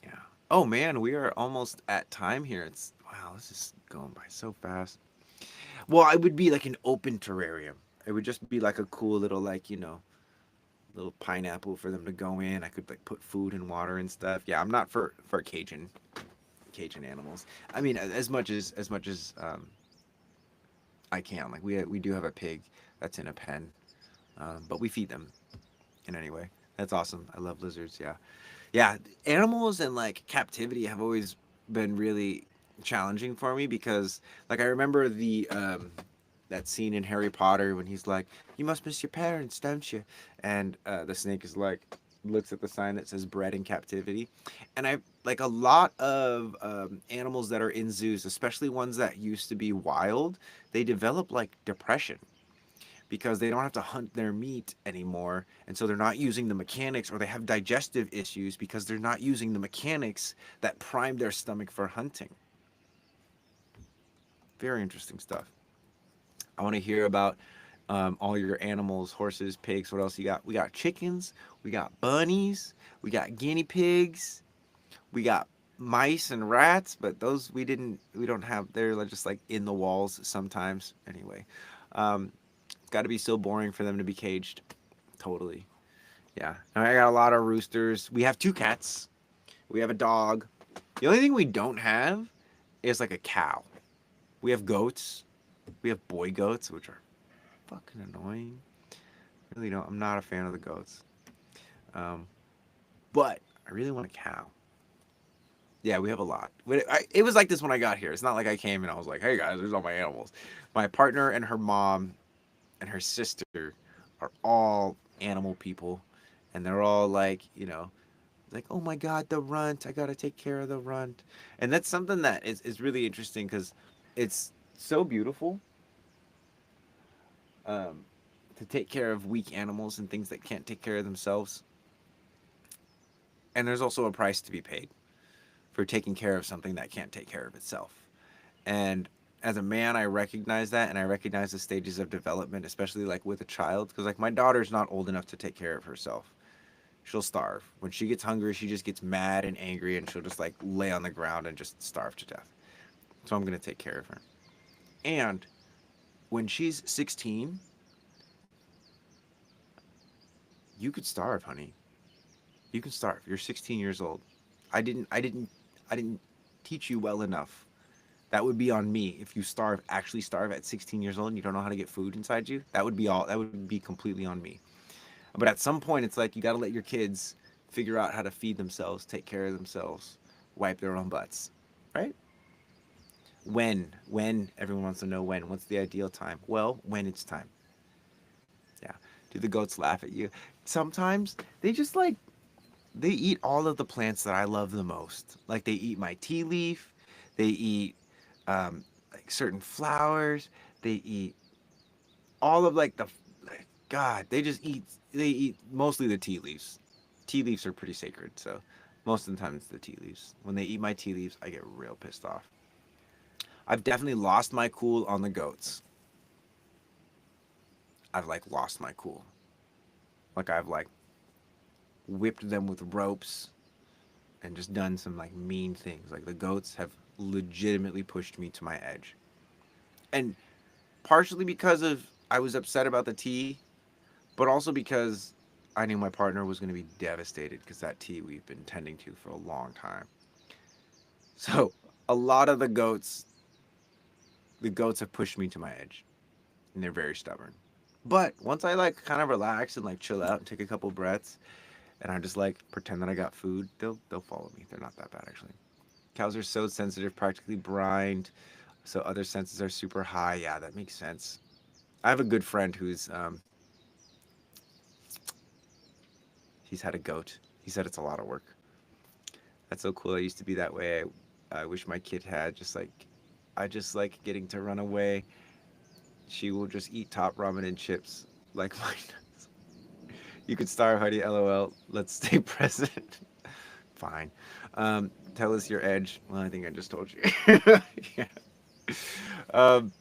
[SPEAKER 1] yeah. Oh man, we are almost at time here. It's wow, this is going by so fast. Well, it would be like an open terrarium. It would just be like a cool little like, little pineapple for them to go in. I could like put food and water and stuff. Yeah, I'm not for Cajun animals. I mean, as much as I can. Like we do have a pig that's in a pen, but we feed them in any way. That's awesome. I love lizards. Yeah, yeah. Animals and like captivity have always been really challenging for me because like I remember the that scene in Harry Potter when he's like, "You must miss your parents, don't you?" And the snake is like, looks at the sign that says "bred in captivity," and I like a lot of animals that are in zoos, especially ones that used to be wild. They develop like depression because they don't have to hunt their meat anymore, and so they're not using the mechanics, or they have digestive issues because they're not using the mechanics that prime their stomach for hunting. Very interesting stuff. I want to hear about all your animals, horses, pigs. What else you got? We got chickens. We got bunnies. We got guinea pigs. We got mice and rats, but those we didn't. We don't have. They're like just like in the walls sometimes. Anyway, it's got to be so boring for them to be caged. Totally. Yeah. And I got a lot of roosters. We have two cats. We have a dog. The only thing we don't have is like a cow. We have goats. We have boy goats, which are fucking annoying. Really don't. I'm not a fan of the goats. Um, but I really want a cow. Yeah, we have a lot. It was like this when I got here. It's not like I came and I was like, "Hey guys, there's all my animals." My partner and her mom and her sister are all animal people, and they're all like, like, "Oh my god, the runt! I gotta take care of the runt," and that's something that is really interesting because it's so beautiful um, to take care of weak animals and things that can't take care of themselves. And there's also a price to be paid for taking care of something that can't take care of itself. And as a man, I recognize that, and I recognize the stages of development, especially like with a child, because like my daughter's not old enough to take care of herself. She'll starve. When she gets hungry, she just gets mad and angry, and she'll just like lay on the ground and just starve to death. So I'm gonna take care of her. And when she's 16, you could starve, honey. You can starve. You're 16 years old. I didn't teach you well enough. That would be on me if you actually starve at 16 years old and you don't know how to get food inside you. That would be completely on me. But at some point it's like you got to let your kids figure out how to feed themselves, take care of themselves, wipe their own butts. Right? When everyone wants to know when. What's the ideal time? Well, when it's time. Yeah. Do the goats laugh at you? Sometimes they just like they eat all of the plants that I love the most. Like they eat my tea leaf, they eat like certain flowers, they eat all of like, God, they eat mostly the tea leaves. Tea leaves are pretty sacred, so Most of the time, it's the tea leaves. When they eat my tea leaves, I get real pissed off. I've definitely lost my cool on the goats. I've like lost my cool. Like I've like whipped them with ropes and just done some like mean things. Like the goats have legitimately pushed me to my edge. And partially because of I was upset about the tea, but also because I knew my partner was going to be devastated because that tea we've been tending to for a long time. So a lot of the goats have pushed me to my edge, and they're very stubborn. But once I like kind of relax and like chill out and take a couple breaths, and I just like pretend that I got food, they'll follow me. They're not that bad actually. Cows are so sensitive, practically blind, so other senses are super high. Yeah, that makes sense. I have a good friend who's he's had a goat. He said it's a lot of work. That's so cool. I used to be that way. I wish my kid had just like I just like getting to run away. She will just eat top ramen and chips like mine does. You could starve, Heidi. LOL. Let's stay present. Fine. Tell us your edge. Well, I think I just told you. Yeah. Um,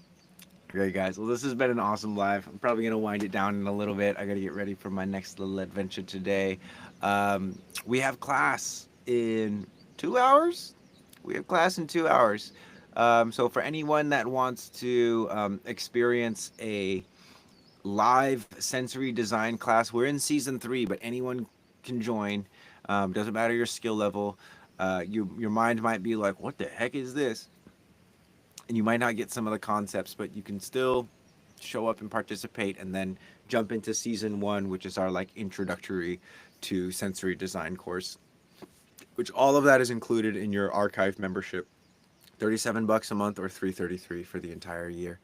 [SPEAKER 1] Great guys. Well, this has been an awesome live. I'm probably gonna wind it down in a little bit. I gotta get ready for my next little adventure today. We have class in 2 hours. We have class in 2 hours. So for anyone that wants to experience a live sensory design class, we're in season 3, but anyone can join. Doesn't matter your skill level. Your mind might be like, "What the heck is this?" And you might not get some of the concepts, but you can still show up and participate and then jump into season 1, which is our like introductory to sensory design course, which all of that is included in your archive membership. 37 bucks a month or 333 for the entire year.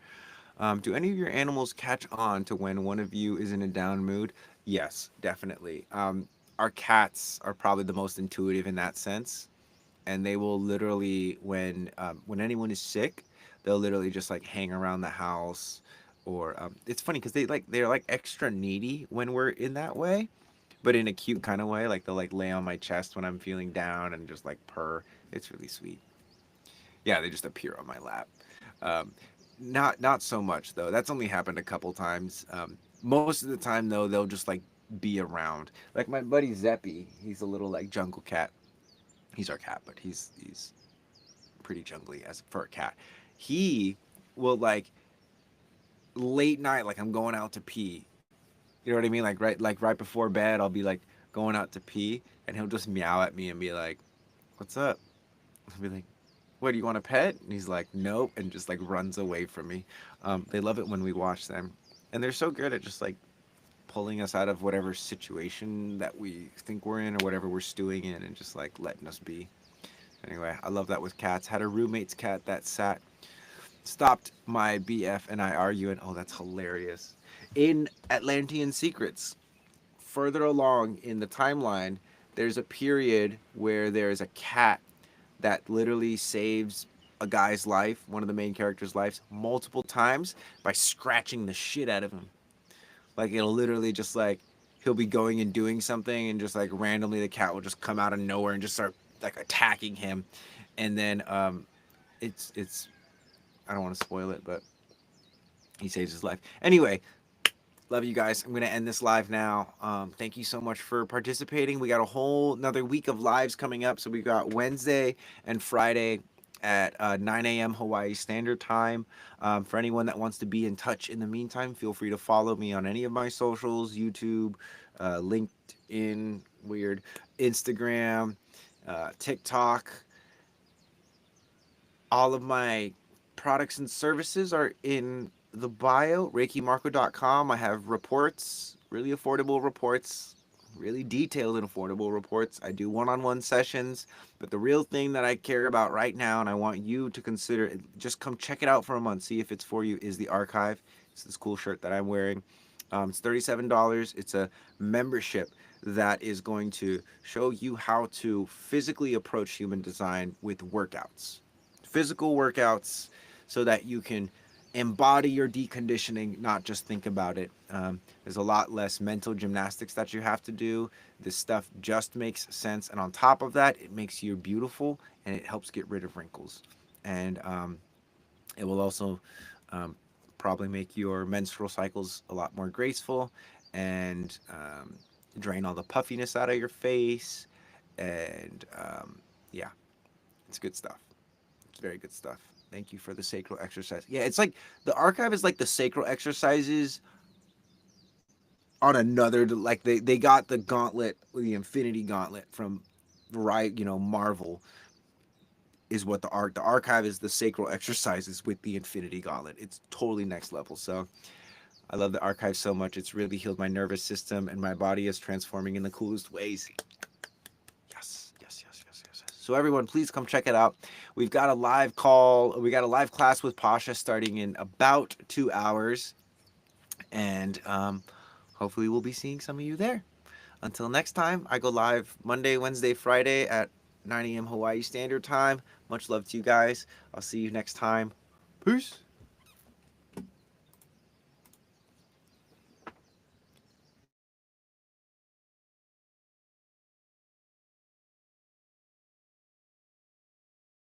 [SPEAKER 1] Do any of your animals catch on to when one of you is in a down mood? Yes, definitely. Our cats are probably the most intuitive in that sense, and they will literally when anyone is sick, they'll literally just like hang around the house. Or it's funny because they're like extra needy when we're in that way, but in a cute kind of way. Like they'll like lay on my chest when I'm feeling down and just like purr. It's really sweet. Yeah, they just appear on my lap. um, not so much though. That's only happened a couple times. Most of the time though, they'll just like be around. Like my buddy Zeppy, he's a little like jungle cat. He's our cat, but he's pretty jungly as for a cat. He will like late night, like I'm going out to pee. You know what I mean? Like right before bed, I'll be like going out to pee, and he'll just meow at me and be like, "What's up?" I'll be like, "What, do you want a pet?" And he's like, "Nope," and just like runs away from me. They love it when we watch them, and they're so good at just like pulling us out of whatever situation that we think we're in or whatever we're stewing in, and just like letting us be. Anyway, I love that with cats. Had a roommate's cat that stopped my BF and I arguing. Oh, that's hilarious. In Atlantean Secrets, further along in the timeline, there's a period where there's a cat that literally saves a guy's life, one of the main characters' lives, multiple times by scratching the shit out of him. Like it'll literally just like he'll be going and doing something, and just like randomly the cat will just come out of nowhere and just start like attacking him. And then it's I don't want to spoil it, but he saves his life. Anyway, love you guys. I'm gonna end this live now. Thank you so much for participating. We got a whole another week of lives coming up. So we got Wednesday and Friday at 9 a.m. Hawaii Standard Time. For anyone that wants to be in touch in the meantime, feel free to follow me on any of my socials: YouTube, LinkedIn, weird, Instagram, TikTok. All of my products and services are in the bio, reikimarco.com. I have reports, really affordable reports, really detailed and affordable reports. I do one-on-one sessions, but the real thing that I care about right now, and I want you to consider, just come check it out for a month, see if it's for you, is the archive. It's this cool shirt that I'm wearing. It's $37. It's a membership that is going to show you how to physically approach human design with workouts, physical workouts, so that you can embody your deconditioning, not just think about it. There's a lot less mental gymnastics that you have to do. This stuff just makes sense, and on top of that, it makes you beautiful and it helps get rid of wrinkles. And it will also um, probably make your menstrual cycles a lot more graceful and drain all the puffiness out of your face. And yeah, it's good stuff. It's very good stuff. Thank you for the sacral exercise. Yeah, it's like the archive is like the sacral exercises on another, like they got the gauntlet, the Infinity Gauntlet from Marvel is what the archive is, the sacral exercises with the Infinity Gauntlet. It's totally next level. So I love the archive so much. It's really healed my nervous system and my body is transforming in the coolest ways. Yes, yes, yes, yes, yes. So everyone, please come check it out. We've got a live call. We got a live class with Pasha starting in about 2 hours, and hopefully we'll be seeing some of you there. Until next time, I go live Monday, Wednesday, Friday at 9 a.m. Hawaii Standard Time. Much love to you guys. I'll see you next time. Peace.